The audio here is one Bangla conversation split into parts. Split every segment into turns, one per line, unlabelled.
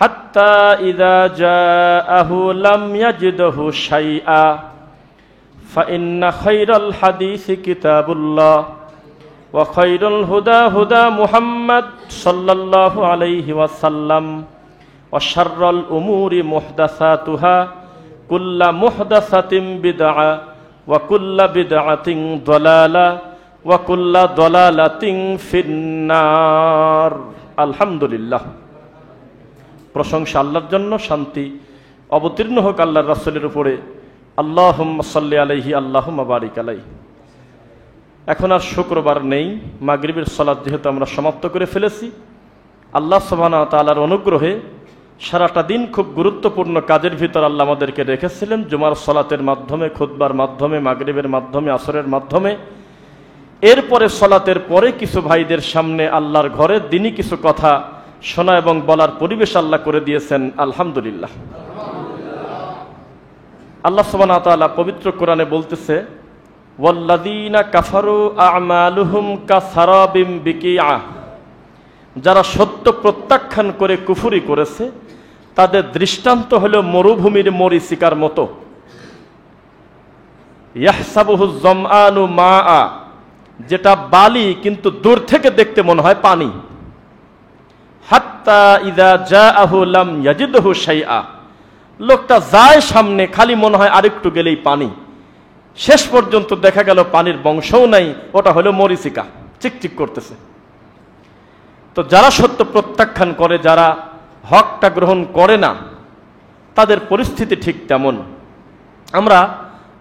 হাত্তা ইযা জাআহু লাম ইয়াজিদহু শাইআ ফাইন্না খায়রাল হাদিসি কিতাবুল্লাহ ওয়া খায়রুল হুদা হুদা মুহাম্মাদ সাল্লাল্লাহু আলাইহি ওয়াসাল্লাম ওয়া শাররাল উমুরি মুহদাসাতুহা কুল্লা মুহদাসাতিন বিদআ ওয়া কুল্লা বিদআতিন দালালা ওয়া কুল্লা দালালাতিন ফিন্নার। আলহামদুলিল্লাহ, প্রশংসা আল্লাহর জন্য, শান্তি অবতীর্ণ হোক আল্লাহর রাসূলের উপরে। আল্লাহুম্মা সাল্লি আলাইহি আল্লাহুম্মা বারিক আলাইহি। এখন আর শুক্রবার নেই, মাগরিবের সালাত যেহেতু আমরা সমাপ্ত করে ফেলেছি, আল্লাহ সুবহানাহু ওয়া তাআলার অনুগ্রহে সারাটা দিন খুব গুরুত্বপূর্ণ কাজের ভিতর আল্লাহ আমাদেরকে রেখেছিলেন। জুমার সালাতের মাধ্যমে, খুতবার মাধ্যমে, মাগরিবের মাধ্যমে, আসরের মাধ্যমে, এরপরে সালাতের পরে কিছু ভাইদের সামনে আল্লাহর ঘরে দিনই কিছু কথা শোনা এবং বলার পরিবেশ আল্লাহ করে দিয়েছেন। আলহামদুলিল্লাহ। আল্লাহ সুবহানাহু ওয়া তাআলা পবিত্র কোরআনে বলতেছে, ওয়াল্লাযীনা কাফারু আ'মালুহুম কাসারাবিম বিকিআ, যারা সত্য প্রত্যাখ্যান করে কুফরি করেছে তাদের দৃষ্টান্ত হলো মরুভূমির মরীচিকার মতো। ইয়াহসাবুহু যামআনু মাআ, যেটা বালি কিন্তু দূর থেকে দেখতে মনে হয় পানি। হাত্তা ইযা জাআহু লাম ইয়াজিদহু শাইআ, লোকটা যায় সামনে, খালি মনে হয় আরেকটু গেলেই পানি। শেষ পর্যন্ত দেখা গেল পানির বংশও নাই, ওটা হলো মরীচিকা, চিকচিক করতেছে। তো যারা সত্য প্রত্যাখ্যান করে, যারা হকটা গ্রহণ করে না, তাদের পরিস্থিতি ঠিক তেমন। আমরা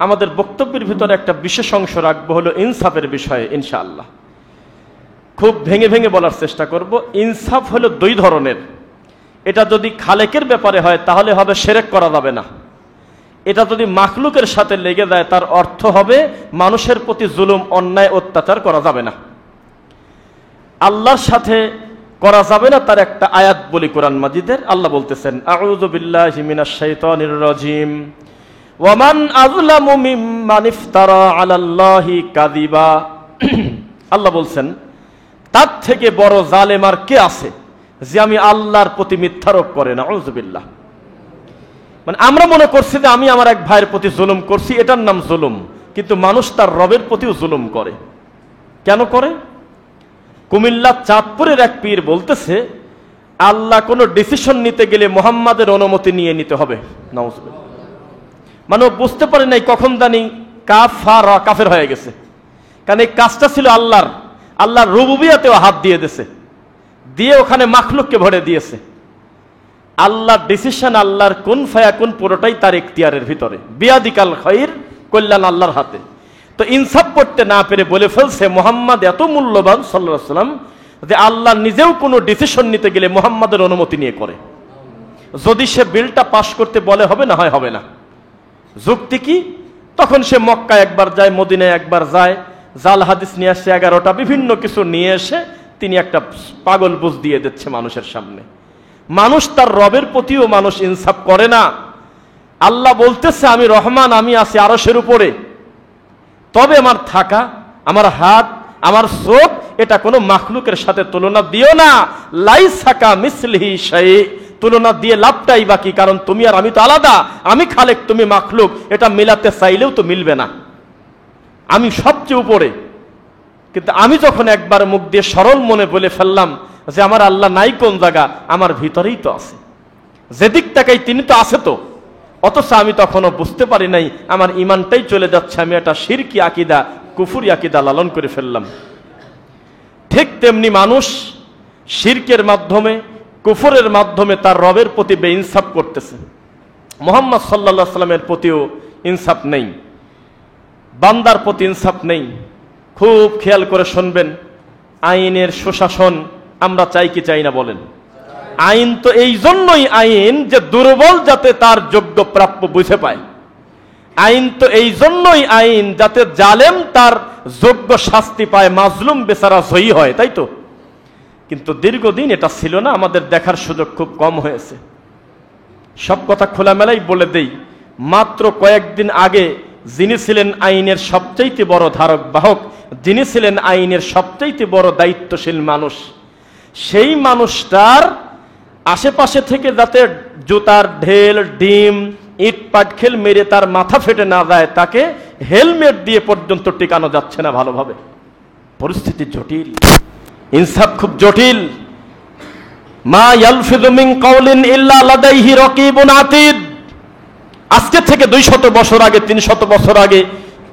আমাদের বক্তব্যের ভিতরে একটা বিশেষ অংশ রাখবো, হলো ইনসাফের বিষয়ে ইনশাআল্লাহ। খুব ভেঙে ভেঙে বলার চেষ্টা করব। ইনসাফ হলো দুই ধরনের। এটা যদি খালেকের ব্যাপারে হয় তাহলে হবে শিরক করা যাবে না। এটা যদি মাখলুকের সাথে লেগে যায় তার অর্থ হবে মানুষের প্রতি জুলুম, অন্যায়, অত্যাচার করা যাবে না। আল্লাহর সাথে করা যাবে না তার একটা আয়াত বলি কোরআন মাজিদের। আল্লাহ বলতেছেন, আউযু বিল্লাহি মিনাশ শাইতানির রাজিম, ওয়া মান আযলামু মিম্মান ইফতারা আলাল্লাহি কাযিবা। আল্লাহ বলছেন, তার থেকে বড় জালেম আর কে আছে যে আমি আল্লাহর প্রতি মিথ্যারোপ করে না। আউযু বিল্লাহ। মানে আমরা মনে করছি যে আমি আমার এক ভাইয়ের প্রতি জুলুম করছি, এটার নাম জুলুম, কিন্তু মানুষ তার রবের প্রতিও জুলুম করে। কেন করে? কুমিল্লা চাঁদপুরের এক পীর বলতেছে, আল্লাহ কোনো ডিসিশন নিতে গেলে মুহাম্মাদের অনুমতি নিয়ে নিতে হবে। নাউজুবিল্লাহ। মানে বুঝতে পারে নাই কখন জানি কাফের হয়ে গেছে, কারণ এই কাজটা ছিল আল্লাহর। আল্লাহর রুবুবিয়াতেও হাত দিয়ে দিয়েছে, দিয়ে ওখানে মাখলুককে ভরে দিয়েছে। আল্লাহর ডিসিশন, আল্লাহর কুন ফায়াকুন পুরোটাই তার ইখতিয়ারের ভিতরে। বিয়াদিকাল খায়র, কল্যাণ আল্লাহর হাতে। তো ইনসাফ করতে না পেরে বলে ফেলছে মুহাম্মদ এত মূল্যবান সাল্লাল্লাহু আলাইহি ওয়াসাল্লাম যে আল্লাহ নিজেও কোনো ডিসিশন নিতে গেলে মুহাম্মাদের অনুমতি নিয়ে করে। যদি সে বিলটা পাস করতে বলে হবে না হয় হবে না। যুক্তি কি? তখন সে মক্কা একবার যায়, মদিনায় একবার যায়, জাল হাদিস নিয়ে আসছে 11টা, বিভিন্ন কিছু নিয়ে এসে তিনি একটা পাগল বুঝ দিয়ে দিচ্ছে মানুষের সামনে। মানুষ তার রবের প্রতিও মানুষ ইনসাফ করে না। আল্লাহ বলতেছে, আমি রহমান, আমি আছি আরশের উপরে, তবে আমার থাকা, আমার হাত, আমার চোখ, এটা কোনো মাখলুকের সাথে তুলনা দিও না। লাইসা কামিসলিহি শাই, তুলনা দিয়ে লাভটাই বাকি, কারণ তুমি আর আমি তো আলাদা। আমি খালেক, তুমি মাখলুক, এটা মিলাতে চাইলেও তো মিলবে না। আমি সবচেয়ে উপরে। কিন্তু আমি যখন একবার মুখ দিয়ে সরল মনে বলে ফেললাম যে আমার আল্লাহ নাই কোন জায়গা, আমার ভিতরেই তো আছে, যেদিক তাকাই তিনি তো আছে তো, অথচ আমি তখনও বুঝতে পারি নাই, আমার ইমানটাই চলে যাচ্ছে, আমি একটা শিরকি আকীদা, কুফরি আকীদা লালন করে ফেললাম। ঠিক তেমনি মানুষ শিরকের মাধ্যমে, কুফরের মাধ্যমে তার রবের প্রতি বেইনসাফ করতেছে। মুহাম্মদ সাল্লাল্লাহু আলাইহি সাল্লামের প্রতিও ইনসাফ নেই, বান্দার প্রতি ইনসাফ নেই। খুব খেয়াল করে শুনবেন, আইনের সুশাসন আমরা চাই কি চাই না বলেন? আইন তো এই জন্যই আইন যে দুর্বল যাতে তার যোগ্য প্রাপ্য বুঝে পায়। আইন তো এই জন্যই আইন যাতে জালেম তার যোগ্য শাস্তি পায়, মাজলুম বেচারা জয়ী হয়, তাই তো? কিন্তু দীর্ঘদিন এটা ছিল না, আমাদের দেখার সুযোগ খুব কম হয়েছে। সব কথা খোলামেলাই বলে দেই, মাত্র কয়েকদিন আগে যিনি ছিলেন আইনের সবচাইতে বড় ধারক বাহক, যিনি ছিলেন আইনের সবচাইতে বড় দায়িত্বশীল মানুষ, সেই মানুষটার আশেপাশে থেকে যাতে জুতার ঢেল, ডিম, ইট পাটখেল মেরে তার মাথা ফেটে না যায়, তাকে হেলমেট দিয়ে পর্যন্ত টিকানো যাচ্ছে না ভালোভাবে। পরিস্থিতি জটিল, ইনসাফ খুব জটিল। মা ইয়ালফিযু মিন কাওলিন ইল্লা লাদাইহি রাকিবুন আতীদ। আজকে থেকে 200 বছর আগে, 300 বছর আগে,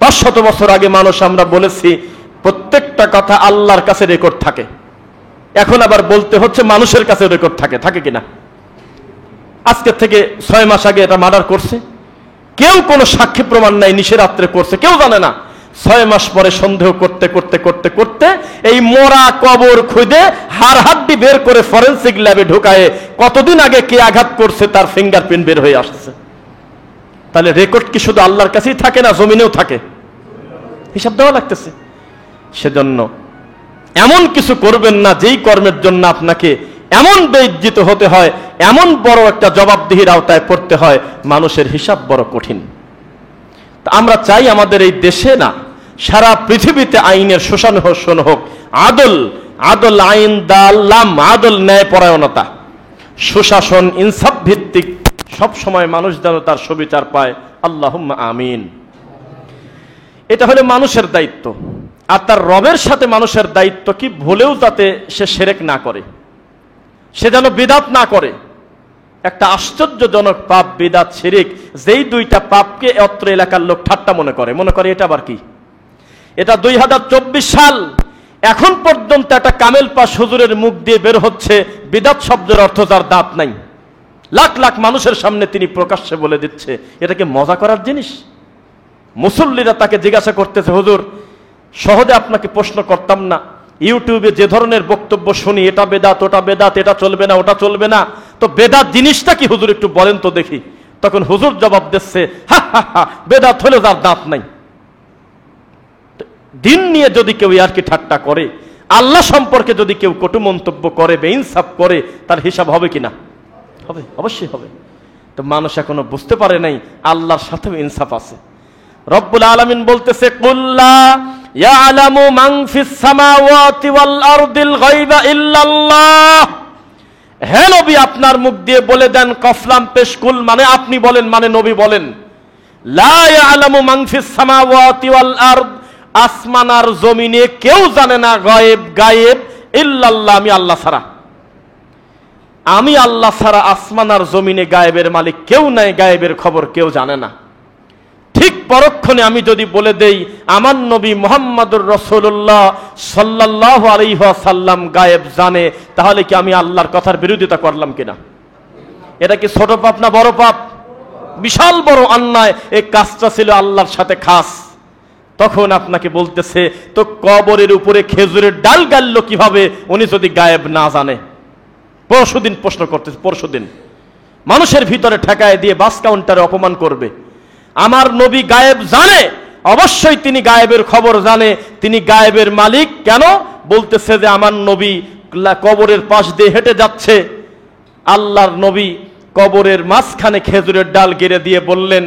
500 বছর আগে মানুষ আমরা বলেছি, প্রত্যেকটা কথা আল্লাহর কাছে রেকর্ড থাকে। এখন আবার বলতে হচ্ছে মানুষের কাছে রেকর্ড থাকে, থাকে কিনা? আজকে থেকে 6 মাস আগে এটা মার্ডার করছে, কেউ কোনো সাক্ষী প্রমাণ নাই, নিশিরাত্রে করছে, কেউ জানে না। 6 মাস পরে সন্দেহ করতে করতে করতে করতে এই মোরা কবর খুঁজে হাড় হাড্ডি বের করে ফরেনসিক ল্যাবে ঢুকায়ে কতদিন আগে কে আঘাত করছে তার ফিঙ্গারপ্রিন্ট বের হয়ে আসছে। তাহলে রেকর্ড কি শুধু আল্লাহর কাছেই থাকে না জমিনেও থাকে? হিসাব দেওয়া লাগতেছে। সেজন্য এমন কিছু করবেন না যেই কর্মের জন্য আপনাকে এমন বেইজ্জিত হতে হয়, এমন বড় একটা জবাবদিহির আওতায় পড়তে হয়, মানুষের হিসাব বড় কঠিন। আমরা চাই আমাদের এই দেশে না, সারা পৃথিবীতে আইনের সুশাসন হোক, আদল, আদল আইন দাল্লাম, আদল ন্যায়পরায়ণতা, সুশাসন, ইনসাফ ভিত্তিক সব সময় মানুষ যেন তার সুবিচার পায়। আল্লাহুম্মা আমিন। এটা হলো মানুষের দায়িত্ব। আর তার রবের সাথে মানুষের দায়িত্ব কি, ভুলেও যাতে সে শিরক না করে, সে যেন বিদআত না করে। একটা আশ্চর্যজনক পাপ বিদআত শিরক, যেই দুইটা পাপকে অত্র এলাকার লোক ঠাট্টা মনে করে এটা আবার কি? এটা 2024 সাল, এখন পর্যন্ত একটা কামেল পাশ হুজুরের মুখ দিয়ে বের হচ্ছে বিদআত শব্দের অর্থ যার দাঁত নাই। লাখ লাখ মানুষের সামনে তিনি প্রকাশ্যে বলে দিচ্ছে। এটা কি মজা করার জিনিস? মুসল্লিরা তাকে জিজ্ঞাসা করতেছে, হুজুর সহজে আপনাকে প্রশ্ন করতাম না, ইউটিউবে যে ধরনের বক্তব্য শুনি, এটা বেদাত, ওটা বেদাত, এটা চলবে না, ওটা চলবে না, তো বেদাত জিনিসটা কি হুজুর একটু বলেন তো দেখি। তখন হুজুর জবাব দিচ্ছে, হা হা হা, বেদাত হলে যার দাঁত নাই। দিন নিয়ে যদি কেউ আর কি ঠাট্টা করে, আল্লাহ সম্পর্কে যদি কেউ কটু মন্তব্য করে, বেইনসাফ করে, তার হিসাব হবে কিনা? হবে, অবশ্যই হবে। তো মানুষ এখনো বুঝতে পারে নাই আল্লাহর সাথেও ইনসাফ আছে। রব্বুল আলামিন বলতেছে, কুল্লা ইয়ালামু মান ফিস সামাওয়াতি ওয়াল আরদিল গায়বা ইল্লাল্লাহ। হে নবী, আপনার মুখ দিয়ে বলে দেন, কফলাম পেশকুল মানে আপনি বলেন, মানে নবী বলেন, লা ইয়ালামু মান ফিস সামাওয়াতি ওয়াল আরদ, আসমান আর জমিনে কেউ জানে না গায়েব, গায়েব ইল্লাল্লাহ, আমি আল্লাহ ছাড়া। আমি আল্লাহ ছাড়া আসমান আর জমিনে গায়েবের মালিক কেউ নাই, গায়েবের খবর কেউ জানে না। ঠিক পরক্ষণে আমি যদি বলে দেই আমার নবী মুহাম্মদুর রাসূলুল্লাহ সাল্লাল্লাহু আলাইহি ওয়াসাল্লাম গায়েব জানে, তাহলে কি আমি আল্লাহর কথার বিরোধিতা করলাম কিনা? এটা কি ছোট পাপ না বড় পাপ? বিশাল বড় অন্যায়। এই কাজটা ছিল আল্লাহর সাথে খাস। তখন আপনাকে বলতেছে, তো কবরের উপরে খেজুরের ডাল গাললো কিভাবে উনি যদি গায়েব না জানে? পরশুদিন প্রশ্ন করতেছে, পরশুদিন মানুষের ভিতরে ঠেকায় দিয়ে বাস কাউন্টারে অপমান করবে। আমার নবী গায়েব জানে, অবশ্যই তিনি গায়েবের খবর জানে, তিনি গায়েবের মালিক। কেন বলতেছে যে আমার নবী কবরের পাশ দিয়ে হেঁটে যাচ্ছে, আল্লাহর নবী কবরের মাঝখানে খেজুরের ডাল গেড়ে দিয়ে বললেন,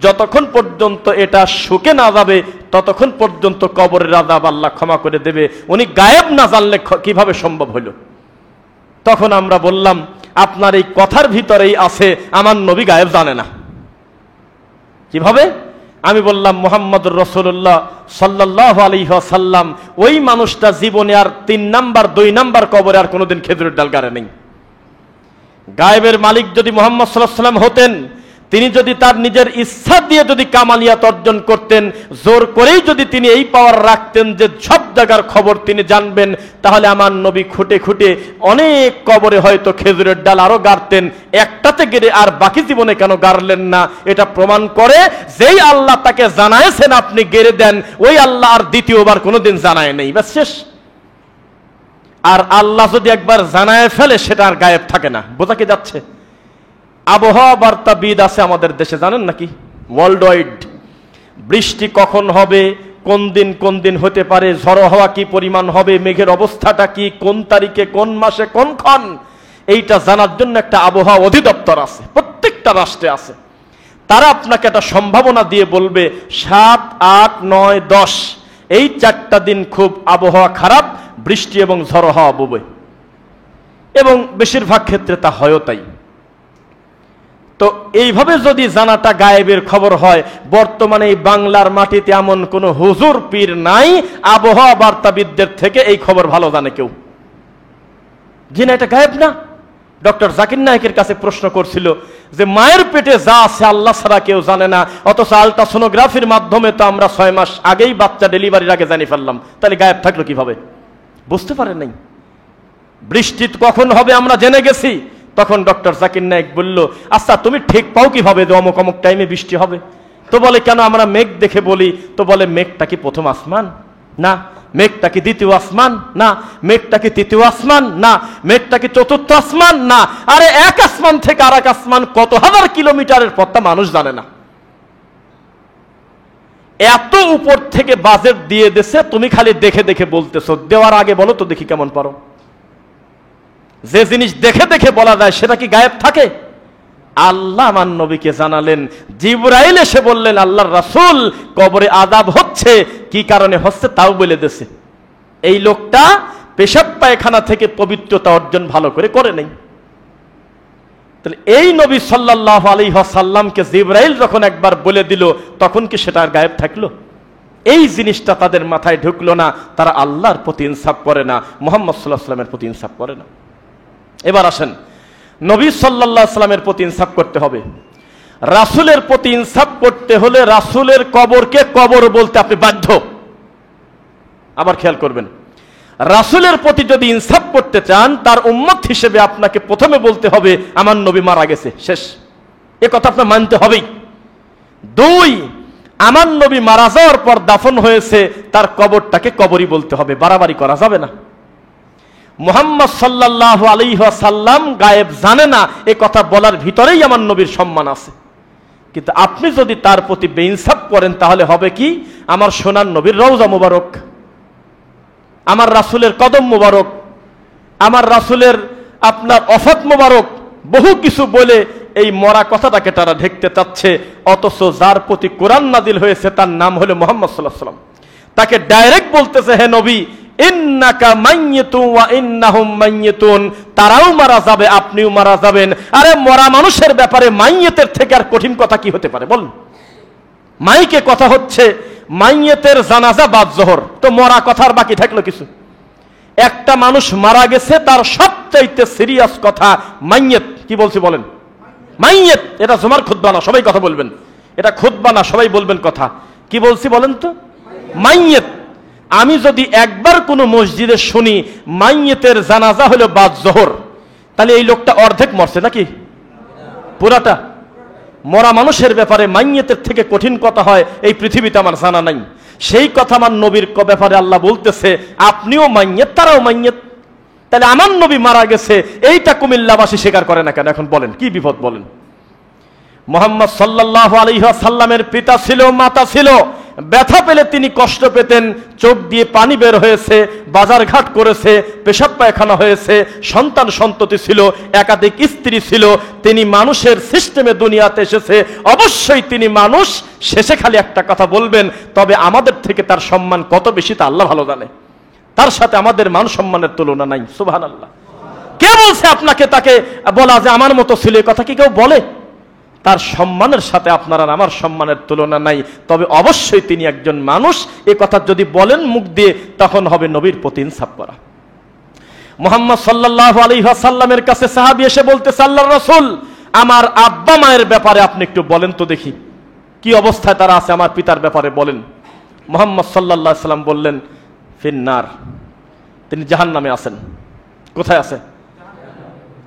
যতক্ষণ পর্যন্ত এটা শুকে না যাবে ততক্ষণ পর্যন্ত কবরের আযাব আল্লাহ ক্ষমা করে দেবে। উনি গায়েব না জানলে কিভাবে সম্ভব হলো? তখন আমরা বললাম, আপনার এই কথার ভিতরেই আছে আমার নবী গায়েব জানে না। কিভাবে? আমি বললাম, মুহাম্মদুর রাসূলুল্লাহ সাল্লাল্লাহু আলাইহি ওয়াসাল্লাম ওই মানুষটা জীবনে আর 3 নাম্বার 2 নাম্বার কবরে আর কোনোদিন খেজুরের ডাল গাড়ে নেই। গায়েবের মালিক যদি মুহাম্মদ সাল্লাল্লাহু আলাইহি ওয়াসাল্লাম হতেন, তিনি যদি তার নিজের ইচ্ছা দিয়ে যদি কামালিয়াত অর্জন করতেন, জোর করেই যদি তিনি এই পাওয়ার রাখতেন যে সব জায়গার খবর তিনি জানবেন, তাহলে আমার নবী খুঁটে খুঁটে অনেক কবরে হয়তো খেজুরের ডাল আরো গাড়তেন। একটাতে গেড়ে আর বাকি জীবনে কেন গাড়লেন না? এটা প্রমাণ করে যেই আল্লাহ তাকে জানায়ছেন আপনি গেড়ে দেন, ওই আল্লাহ আর দ্বিতীয়বার কোনোদিন জানায় নেই। ব্যাস শেষ। আর আল্লাহ যদি একবার জানায় ফেলে সেটা আর গায়েব থাকে না। বোঝা কি যাচ্ছে? আবহাওয়া বার্তাবিদ আছে আমাদের দেশে, জানেন নাকি? ওয়ার্ল্ড ওয়াইড বৃষ্টি কখন হবে, কোন দিন হতে পারে, ঝড়ো হাওয়া কি পরিমাণ হবে, মেঘের অবস্থাটা কি, কোন তারিখে, কোন মাসে, কোনক্ষণ, এইটা জানার জন্য একটা আবহাওয়া অধিদপ্তর আছে, প্রত্যেকটা রাষ্ট্রে আছে। তারা আপনাকে একটা সম্ভাবনা দিয়ে বলবে 7, 8, 9, 10 এই 4টা দিন খুব আবহাওয়া খারাপ, বৃষ্টি এবং ঝড়ো হাওয়া ববে। এবং বেশিরভাগ ক্ষেত্রে তা হয়ও তাই। তো এইভাবে যদি জানাটা গায়েবের খবর হয়, বর্তমানে এই বাংলার মাটিতে এমন কোন হুজুর পীর নাই আবহাওয়া বার্তাবিদদের থেকে এই খবর ভালো জানে কেউ। জি না, এটা গায়েব না। ডক্টর জাকির নায়েকের কাছে প্রশ্ন করছিল যে মায়ের পেটে যা আছে আল্লাহ ছাড়া কেউ জানে না, অথচ আলট্রাসোনোগ্রাফির মাধ্যমে তো আমরা 6 মাস আগেই বাচ্চা ডেলিভারির আগে জানি ফেললাম, তাহলে গায়েব থাকলো কিভাবে? বুঝতে পারে নাই। বৃষ্টি কখন হবে আমরা জেনে গেছি। তখন ডক্টর জাকির নায়েক বলল, আচ্ছা তুমি ঠিক পাও কিভাবে যে অমুক অমুক টাইমে বৃষ্টি হবে? তো বলে কেন আমরা মেঘ দেখে বলি। তো বলে মেঘটা কি প্রথম আসমান? না। মেঘটা কি দ্বিতীয় আসমান? না। মেঘটা কি তৃতীয় আসমান? না। মেঘটা কি চতুর্থ আসমান? না। আরে এক আসমান থেকে আর এক আসমান কত হাজার কিলোমিটারের পথটা মানুষ জানে না। এত উপর থেকে বাজেট দিয়ে দিছে, তুমি খালি দেখে দেখে বলতেছো। দেওয়ার আগে বলো তো দেখি কেমন পারো। যে জিনিস দেখে দেখে বলা যায় সেটা কি গায়েব থাকে? আল্লাহ আমার নবীকে জানালেন, জিবরাইল এসে বললেন আল্লাহর রাসূল কবরে আযাব হচ্ছে, কি কারণে হচ্ছে তাও বলে দিয়েছে। এই লোকটা পেশাব পায়খানা থেকে পবিত্রতা অর্জন ভালো করে নাই। তাহলে এই নবী সাল্লাল্লাহু আলাইহি ওয়াসাল্লামকে জিবরাইল যখন একবার বলে দিল, তখন কি সেটা আর গায়েব থাকলো? এই জিনিসটা তাদের মাথায় ঢুকলো না। তারা আল্লাহর প্রতি ইনসাফ করে না, মুহাম্মদ সাল্লাল্লাহু আলাইহি ওয়াসাল্লামের প্রতি ইনসাফ করে না। এবার আসেন, নবী সাল্লাল্লাহু আলাইহি ওয়াসাল্লামের প্রতি ইনসাফ করতে হবে। রাসূলের প্রতি ইনসাফ করতে হলে রাসূলের কবরকে কবর বলতে আপনি বাধ্য। আবার খেয়াল করবেন, রাসূলের প্রতি যদি ইনসাফ করতে চান, তার উম্মত হিসেবে আপনাকে প্রথমে বলতে হবে আমার নবী মারা গেছে, শেষ। এ কথা আপনার মানতে হবেই। 2, আমার নবী মারা যাওয়ার পর দাফন হয়েছে, তার কবরটাকে কবরই বলতে হবে, বাড়াবাড়ি করা যাবে না। মুহাম্মদ সাল্লাল্লাহু আলাইহি ওয়াসাল্লাম গায়েব জানে না, এ কথা বলার ভিতরেই আমার নবীর সম্মান আছে। কিন্তু আপনি যদি তার প্রতি বেইনসাফ করেন, তাহলে হবে কি, আমার সোনার নবীর রওজা মুবারক, আমার রাসূলের কদম মুবারক, আমার রাসূলের আপনার ওফাত মুবারক, বহু কিছু বলে এই মরা কথাটাকে তারা ঢেকতে চাচ্ছে। অথচ যার প্রতি কোরআন নাজিল হয়েছে তার নাম হলো মুহাম্মদ সাল্লাল্লাহু আলাইহি ওয়াসাল্লাম। তাকে ডাইরেক্ট বলতেছে, হে নবী, ইন্নাকা মাইয়িতুন ওয়া ইন্নাহুম মাইয়িতুন, তারাও মারা যাবে, আপনিও মারা যাবেন। আরে মরা মানুষের ব্যাপারে মাইয়িতের থেকে আর কঠিন কথা কি হতে পারে বল? মাইকে কথা হচ্ছে মাইয়িতের জানাজা বাদ জোহর, তো মরা কথার বাকি থাকলো কিছু? একটা মানুষ মারা গেছে, তার সবচাইতে সিরিয়াস কথা মাইয়িত। কি বলছি বলেন? মাইয়িত। এটা জুমার খুতবা না, সবাই কথা বলবেন। এটা খুতবা না, সবাই বলবেন কথা। কি বলছি বলেন তো? মাইয়িত। আমি যদি একবার কোনো মসজিদে শুনি মাইয়িতের জানাজা হলো বাদ জোহর, তাহলে এই লোকটা অর্ধেক মরছে নাকি পুরাটা? মরা মানুষের ব্যাপারে মাইয়িতের থেকে কঠিন কথা হয় এই পৃথিবীতে আমার জানা নাই। সেই কথা আমার নবীর ব্যাপারে আল্লাহ বলতেছে, আপনিও মাইয়িত, তারাও মাইয়িত। তাহলে আমার নবী মারা গেছে, এইটা কুমিল্লাবাসী স্বীকার করে না কেন? এখন বলেন কি বিপদ বলেন? মুহাম্মদ সাল্লাল্লাহু আলাইহি ওয়াসাল্লামের পিতা ছিল, মাতা ছিল, ব্যথা পেলে তিনি কষ্ট পেতেন, চোখ দিয়ে পানি বের হয়েছে, বাজারঘাট করেছে, পেশাব পায়খানা হয়েছে, সন্তান সন্ততি ছিল, একাধিক স্ত্রী ছিল। তিনি মানুষের সিস্টেমে দুনিয়াতে এসেছে, অবশ্যই তিনি মানুষ। শেষে খালি একটা কথা বলবেন, তবে আমাদের থেকে তার সম্মান কত বেশি তা আল্লাহ ভালো জানে। তার সাথে আমাদের মান সম্মানের তুলনা নাই। সুবহানাল্লাহ। কে বলছে আপনাকে তাকে বলা যে আমার মতো ছিল? এই কথা কি কেউ বলে? তার সম্মানের সাথে আপনার আর আমার সম্মানের তুলনা নাই। তবে অবশ্যই তিনি একজন মানুষ, এ কথা যদি বলেন মুখ দিয়ে, তখন হবে নবীর প্রতি ইনসাফ করা। মুহাম্মদ সাল্লাল্লাহু আলাইহি ওয়াসাল্লামের কাছে সাহাবী এসে বলতেছে, আল্লাহর রাসূল, আমার আব্বা মায়ের ব্যাপারে আপনি একটু বলেন তো দেখি, কি অবস্থায় তারা আছে, আমার পিতার ব্যাপারে বলেন। মুহাম্মদ সাল্লাল্লাহু আলাইহি ওয়াসাল্লাম বললেন, ফিন্নার, তিনি জাহান্নামে আছেন। কোথায় আছে?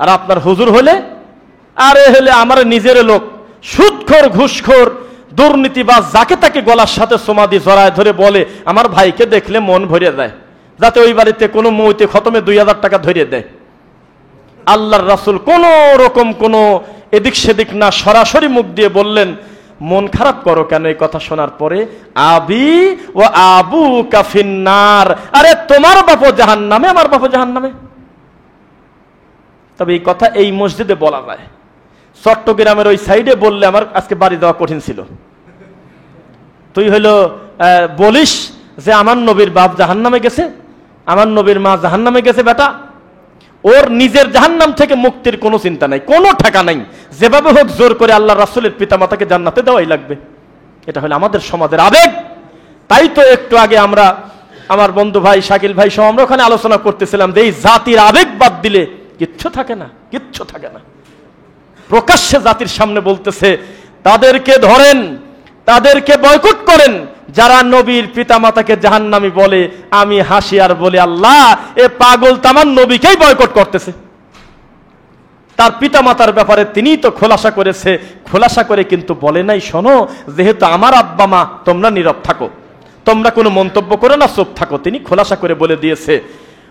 আর আপনার হুজুর হলে, আরে হলে আমার নিজের লোক, সুদখোর, ঘুষখোর, দুর্নীতিবাজ, যাকে তাকে গলার সাথে সোমা দিয়ে জড়ায় ধরে বলে আমার ভাইকে দেখলে মন ভরে যায়, যাতে ওই বাড়িতে কোনো মৌতে খতমে 2000 টাকা ধরিয়ে দেয়। আল্লাহর রাসূল কোন রকম কোন এদিক সেদিক না, সরাসরি মুখ দিয়ে বললেন, মন খারাপ করো কেন এই কথা শোনার পরে? আবি ও আবু কাফিন্নার, আরে তোমার বাপও জাহান্নামে, আমার বাপও জাহান্নামে। তবে এই কথা এই মসজিদে বলা যায়, চট্টগ্রামের ওই সাইডে বললে আমার আজকে বাড়ি দেওয়া কঠিন ছিল। তুই হইলো বলিস যে আমার নবীর বাপ জাহান্নামে গেছে, আমার নবীর মা জাহান্নামে গেছে, বেটা ওর নিজের জাহান্নাম থেকে মুক্তির কোনো চিন্তা নাই, কোনো ঠেকা নাই, যেভাবে হোক জোর করে আল্লাহ রাসূলের পিতামাতাকে জান্নাতে দেওয়াই লাগবে। এটা হলো আমাদের সমাজের আবেগ। তাই তো একটু আগে আমরা, আমার বন্ধু ভাই শাকিল ভাই সহ আমরা ওখানে আলোচনা করতেছিলাম যে এই জাতির আবেগ বাদ দিলে কিচ্ছু থাকে না, কিচ্ছু থাকে না। প্রকাশ্যে জাতির সামনে বলতেছে তাদেরকে ধরেন, তাদেরকে বয়কট করেন যারা নবীর পিতামাতাকে জাহান্নামী বলে। আমি হাসি আর বলি আল্লাহ, এ পাগল তামান নবীকেই বয়কট করতেছে। তার পিতামাতার ব্যাপারে তিনিই তো খোলাসা করেছে, খোলাসা করে কিন্তু বলে নাই শোনো যেহেতু আমার আব্বা মা, তোমরা নীরব থাকো, তোমরা কোনো মন্তব্য করো না, চুপ থাকো। তিনি খোলাসা করে বলে দিয়েছে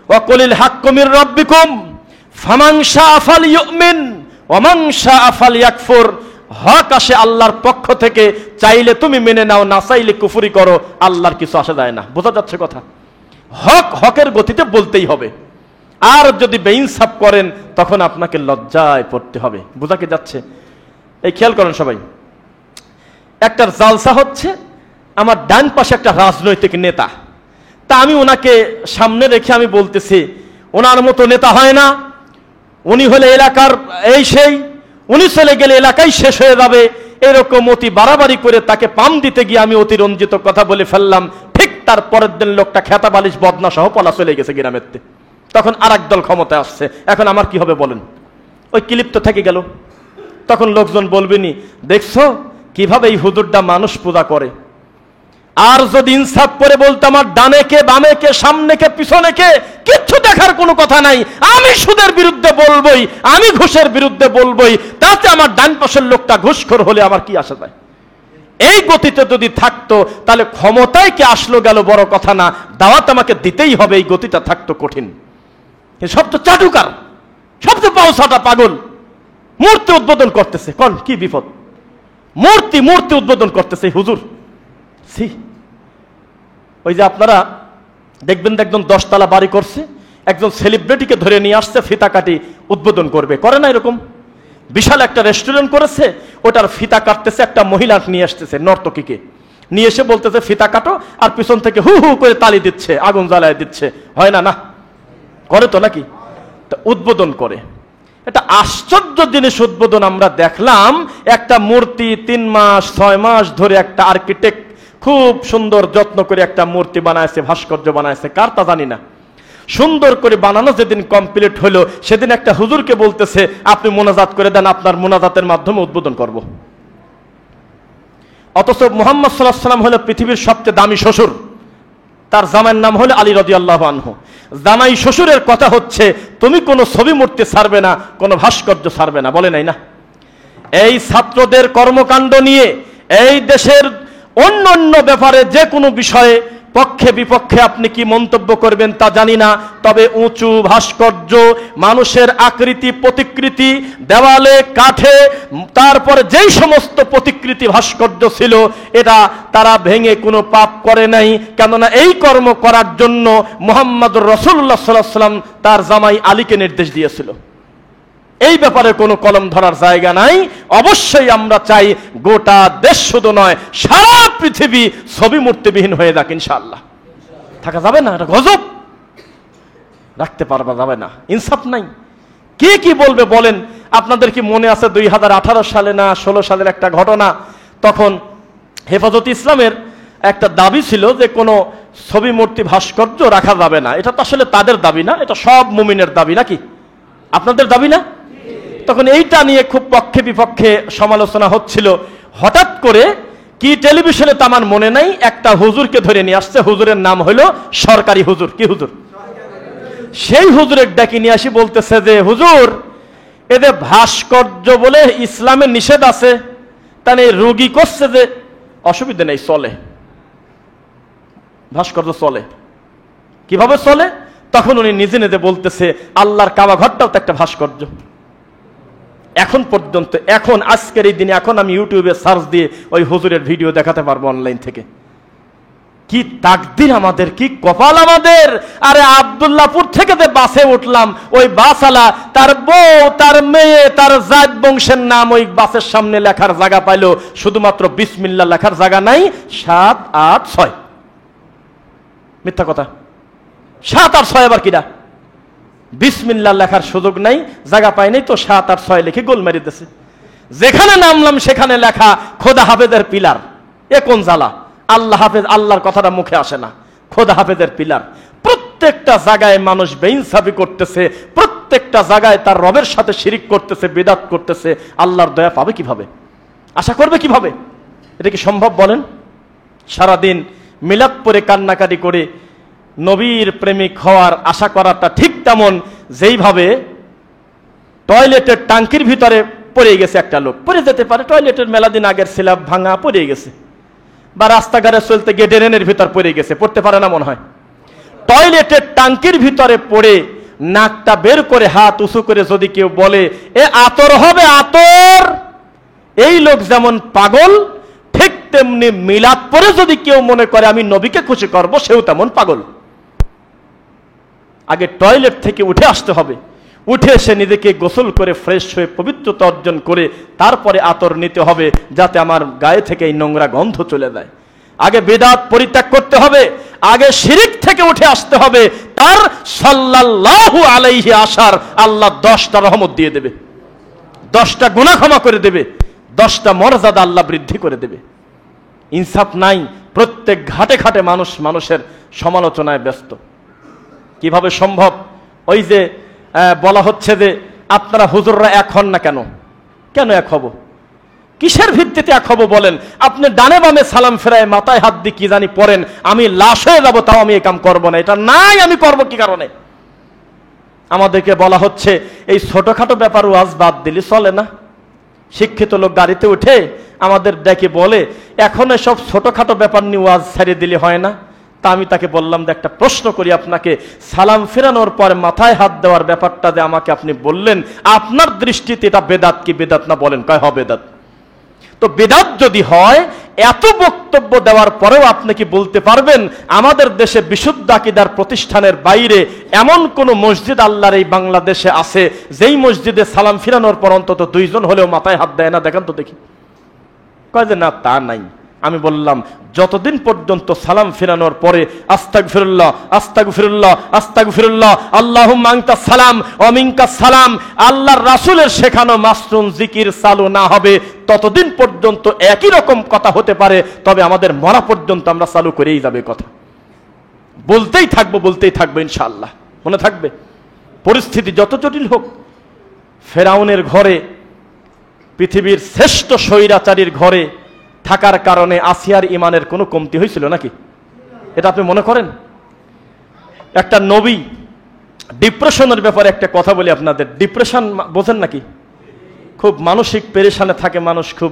ওয়াকুলিল হাক্কু মির রাব্বিকুম ফামান শাআ ফালইউমিন ওয়া মান শাআ ফালইয়াকফুর। হক আসে আল্লাহর পক্ষ থেকে, চাইলে তুমি মেনে নাও, না চাইলে কুফরি করো, আল্লাহর কিছু আসে যায় না। বোঝা যাচ্ছে কথা? হক হকের গতিতে বলতেই হবে। আর যদি বেইনসাফ করেন তখন আপনাকে লজ্জায় পড়তে হবে। বোঝা কি যাচ্ছে? এই খেয়াল করেন সবাই, একটা জালসা হচ্ছে, আমার ডান পাশে একটা রাজনৈতিক নেতা, তা আমি ওনাকে সামনে রেখে আমি বলতেছি ওনার মতো নেতা হয় না, উনি হলে এলাকার এই সেই, উনি চলে গেলে এলাকাই শেষ হয়ে যাবে, এরকম অতি বাড়াবাড়ি করে তাকে পাম দিতে গিয়ে আমি অতিরঞ্জিত কথা বলে ফেললাম। ঠিক তার পরের দিন লোকটা খেতা বালিশ বদনা সহ পলা চলে গেছে গ্রামেতে। তখন আর একদল ক্ষমতায় আসছে, এখন আমার কি হবে বলেন? ওই ক্লিপ তো থেকে গেল। তখন লোকজন বলবেনি দেখছো কিভাবে এই হুজুরটা মানুষ পূজা করে। আর যদি ইনসাফ করে বলতো আমার ডানে কে বামে কে সামনে কে পিছনে কে, কিচ্ছু দেখার কোনো কথা নাই, আমি সুদের বিরুদ্ধে বলবই, আমি ঘুষের বিরুদ্ধে বলবই, তাতে আমার ডান পাশের লোকটা ঘুষখোর হলে আমার কি আসে যায়। এই গতিতে যদি থাকতো তাহলে ক্ষমতায় কে আসলো গেল বড় কথা না, দাওয়াত আমাকে দিতেই হবে, এই গতিটা থাকতো কঠিন। সব তো চাটুকার, সব তো পাউসাটা পাগল। মূর্তি উদ্বোধন করতেছে, কোন কি বিপদ? মূর্তি মূর্তি উদ্বোধন করতেছে হুজুর। ওই যে আপনারা দেখবেন একজন 10 তলা বাড়ি করছে, একজন সেলিব্রিটিকে ধরে নিয়ে আসছে ফিতা কাটি উদ্বোধন করবে, করে না এরকম? বিশাল একটা রেস্টুরেন্ট করেছে, ওটার ফিতা কাটতেছে একটা মহিলা নিয়ে আসতেছে, নর্তকীকে নিয়ে এসে বলতেছে ফিতা কাটো, আর পিছন থেকে হু হু করে তালি দিচ্ছে, আগুন জ্বালায় দিচ্ছে। হয় না? না করে তো নাকি? উদ্বোধন করে। এটা আশ্চর্য জিনিস উদ্বোধন আমরা দেখলাম। একটা মূর্তি 3 মাস 6 মাস ধরে একটা আর্কিটেক্ট খুব সুন্দর যত্ন করে একটা মূর্তি বানাইছে, ভাস্কর্য বানাইছে, কার তা জানি না। সুন্দর করে বানানো যেদিন কমপ্লিট হলো সেদিন একটা হুজুরকে বলতেছে আপনি মোনাজাত করে দেন, আপনার মোনাজাতের মাধ্যমে উদ্বোধন করব। অথচ মুহাম্মদ সাল্লাল্লাহু আলাইহি ওয়াসাল্লাম হলো পৃথিবীর সবচেয়ে দামি শ্বশুর, তার জামাইয়ের নাম হলো আলী রাদিয়াল্লাহু আনহু। জামাই শ্বশুরের কথা হচ্ছে তুমি কোনো ছবি মূর্তি ছাড়বে না, কোনো ভাস্কর্য ছাড়বে না, বলে নাই না? এই ছাত্রদের কর্মকাণ্ড নিয়ে এই দেশের অন্য অন্য ব্যাপারে যে কোনো বিষয়ে পক্ষে বিপক্ষে আপনি কি মন্তব্য করবেন তা জানি না, তবে উঁচু ভাস্কর্য, মানুষের আকৃতি প্রতিকৃতি, দেওয়ালে কাঠে, তারপরে যেই সমস্ত প্রতিকৃতি ভাস্কর্য ছিল এটা তারা ভেঙে কোনো পাপ করে নাই। কেননা এই কর্ম করার জন্য মুহাম্মদুর রাসূলুল্লাহ সাল্লাল্লাহু আলাইহি ওয়াসাল্লাম তার জামাই আলীকে নির্দেশ দিয়েছিল। এই ব্যাপারে কোনো কলম ধরার জায়গা নাই। অবশ্যই আমরা চাই গোটা দেশ শুধু নয় সারা পৃথিবী ছবি মূর্তিবিহীন হয়ে যাক ইনশাআল্লাহ। থাকা যাবে না, এটা গজব, রাখতে পারবা যাবে না, ইনসাফ নাই। কে কি বলবে বলেন? আপনাদের কি মনে আছে 2018 সালে না 16 সালের একটা ঘটনা? তখন হেফাজত ইসলামের একটা দাবি ছিল যে কোনো ছবি মূর্তি ভাস্কর্য রাখা যাবে না। এটা তো আসলে তাদের দাবি না, এটা সব মুমিনের দাবি, নাকি আপনাদের দাবি না? তখন এইটা নিয়ে খুব পক্ষে বিপক্ষে সমালোচনা হচ্ছিল। হঠাৎ করে কি টেলিভিশনে তো আমার মনে নাই, একটা হুজুরকে ধরে নিয়ে আসছে, হুজুরের নাম হলো সরকারি হুজুর। কি হুজুর? সেই হুজুরের ডাকি নিয়ে আসি বলতেছে যে হুজুর এদের ভাস্কর্য বলে ইসলামে নিষেধ আছে, তাহলে রোগী করছে যে অসুবিধা নেই, চলে, ভাস্কর্য চলে। কিভাবে চলে? তখন উনি নিজে নিজে বলতেছে আল্লাহর কাবা ঘরটাও তো একটা ভাস্কর্য। এখন পর্যন্ত, এখন আজকের এই দিনে এখন আমি ইউটিউবে সার্চ দিয়ে ওই হুজুরের ভিডিও দেখাতে পারবো অনলাইন থেকে। কি তাকদির আমাদের, কি কপাল আমাদের। আরে আব্দুল্লাহপুর থেকে যে বাসে উঠলাম, ওই বাসওয়ালা তার বউ তার মেয়ে তার জাত বংশের নাম ওই বাসের সামনে লেখার জায়গা পাইলো, শুধুমাত্র বিসমিল্লাহ লেখার জায়গা নাই। 7, 8, 6 মিথ্যা কথা। 7 আর 6 আবার কিনা? বিসমিল্লাহ লেখার সুযোগ নাই, জায়গা পাই নাই তো 7 আর 6 লিখে গোল মেরে দিতেছে। যেখানে নামলাম সেখানে লেখা খোদা হাফেজের পিলার। এ কোন জ্বালা! আল্লাহ হাফেজ, আল্লাহর কথাটা মুখে আসে না, খোদা হাফেজের পিলার। প্রত্যেকটা জায়গায় মানুষ বেইনসাফি করতেছে, প্রত্যেকটা জায়গায় তার রবের সাথে শিরিক করতেছে, বিদআত করতেছে। আল্লাহর দয়া পাবে কিভাবে? আশা করবে কিভাবে? এটা কি সম্ভব বলেন? সারাদিন মিলাদ পরে কান্নাকাটি করে নবীর প্রেমিক হওয়ার আশা করাটা ঠিক তেমন যেইভাবে টয়লেটের টাঙ্কির ভিতরে পড়ে গেছে একটা লোক, পড়ে যেতে পারে, টয়লেটের মেলা দিন আগের স্ল্যাব ভাঙা, পড়ে গেছে, বা রাস্তাঘাটে চলতে গিয়ে ড্রেনের ভিতর পড়ে গেছে, পড়তে পারে না মনে হয়। টয়লেটের টাঙ্কির ভিতরে পড়ে নাকটা বের করে হাত উঁচু করে যদি কেউ বলে এ আতর হবে আতর, এই লোক যেমন পাগল, ঠিক তেমনি মিলাদ পরে যদি কেউ মনে করে আমি নবীকে খুশি করব, সেও তেমন পাগল। আগে টয়লেট থেকে উঠে আসতে হবে, উঠে এসে নিজেকে গোসল করে ফ্রেশ হয়ে পবিত্রতা অর্জন করে তারপরে আতর নিতে হবে, যাতে আমার গায়ে থেকে এই নোংরা গন্ধ চলে যায়। আগে বিদআত পরিত্যাগ করতে হবে, আগে শিরিক থেকে উঠে আসতে হবে, তার সাল্লাল্লাহু আলাইহি আসার আল্লাহ 10টা রহমত দিয়ে দেবে, 10টা গুনাহ ক্ষমা করে দেবে, 10টা মর্যাদা আল্লাহ বৃদ্ধি করে দেবে। ইনসাফ নাই, প্রত্যেক ঘাটে ঘাটে মানুষ মানুষের সমালোচনায় ব্যস্ত। কিভাবে সম্ভব? ওই যে বলা হচ্ছে যে আপনারা হুজুররা এক হন না কেন? কেন এক হব? কিসের ভিত্তিতে এক হব বলেন? আপনি ডানে বামে সালাম ফেরায় মাথায় হাত দিয়ে কি জানি পড়েন, আমি লাশ হয়ে যাবো তাও আমি এই কাম করবো না, এটা নাই, আমি করবো কি কারণে? আমাদেরকে বলা হচ্ছে এই ছোটখাটো ব্যাপার ওয়াজ বাদ দিলে চলে না। শিক্ষিত লোক গাড়িতে উঠে আমাদের ডেকে বলে এখন এসব ছোটখাটো ব্যাপার নিয়ে ওয়াজ ছেড়ে দিলে হয় না। তা আমি তাকে বললাম যে একটা প্রশ্ন করি আপনাকে, সালাম ফেরানোর পরে মাথায় হাত দেওয়ার ব্যাপারটা যে আমাকে আপনি বললেন, আপনার দৃষ্টিতে এটা বেদাত কি বেদাত না? বলেন। কয় হবে বেদাত। তো বেদাত যদি হয়, এত বক্তব্য দেওয়ার পরেও আপনি কি বলতে পারবেন আমাদের দেশে বিশুদ্ধ আকীদার প্রতিষ্ঠানের বাইরে এমন কোন মসজিদ আল্লাহর এই বাংলাদেশে আছে যেই মসজিদে সালাম ফিরানোর পর অন্তত 2 জন হলেও মাথায় হাত দেয় না? দেখেন তো দেখি। কয় যে না, তা নাই। আমি বললাম যতদিন পর্যন্ত সালাম ফিরানোর পরে আস্তাগফিরুল্লাহ আস্তাগফিরুল্লাহ আস্তাগফিরুল্লাহ আল্লাহুম্মা আনতাস সালাম ওয়া মিনকাস সালাম আল্লাহর রাসূলের শেখানো মাসনুন জিকির চালু না হবে, ততদিন পর্যন্ত একই রকম কথা হতে পারে, তবে আমাদের মরা পর্যন্ত আমরা চালু করেই যাবে কথা, বলতেই থাকবো ইনশাআল্লাহ। মনে থাকবে, পরিস্থিতি যত জটিল হোক। ফেরাউনের ঘরে, পৃথিবীর শ্রেষ্ঠ স্বৈরাচারীর ঘরে থাকার কারণে আসিয়ার ইমানের কোনো কমতি হয়েছিল নাকি? এটা আপনি মনে করেন? একটা নবী, ডিপ্রেশনের ব্যাপারে একটা কথা বলি আপনাদের। ডিপ্রেশন বোঝেন নাকি? খুব মানসিক পেরেশানে থাকে মানুষ, খুব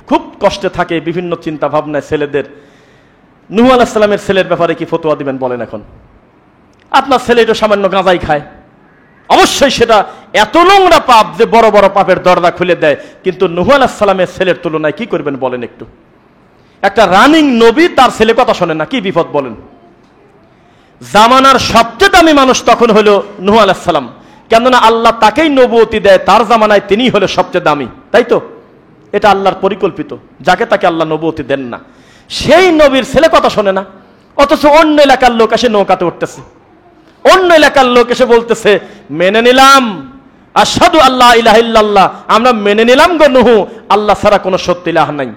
খুব কষ্টে থাকে, বিভিন্ন চিন্তা ভাবনায় ছেলেদের। নূহ আলাইহিস সালামের ছেলের ব্যাপারে কি ফতোয়া দিবেন বলেন? এখন আপনার ছেলে এটা সামান্য গাঁজাই খায়, অবশ্যই সেটা এত নোংরা পাপ যে বড় বড় পাপের দরজা খুলে দেয়, কিন্তু নূহ আলাইহিস সালামের ছেলের তুলনায় কি করবেন বলেন একটু? একটা রানিং নবী, তার ছেলে কথা শোনে না, কি বিপদ বলেন? জামানার সবচেয়ে দামি মানুষ তখন হলো নূহ আলাইহিস সালাম, কেননা আল্লাহ তাকেই নবুয়তি দেয়, তার জামানায় তিনিই হলো সবচেয়ে দামি, তাই তো? এটা আল্লাহর পরিকল্পিত, যাকে তাকে আল্লাহ নবুয়তি দেন না। সেই নবীর ছেলে কথা শোনে না, অথচ অন্য এলাকার লোক এসে নৌকাতে উঠতেছে, অন্য এলাকার লোক এসে বলতেছে মেনে নিলাম, আশহাদু আল্লা ইলাহা ইল্লাল্লাহ, আমরা মেনে নিলাম গো নূহ, আল্লাহ ছাড়া কোনো সত্য ইলাহ নাই।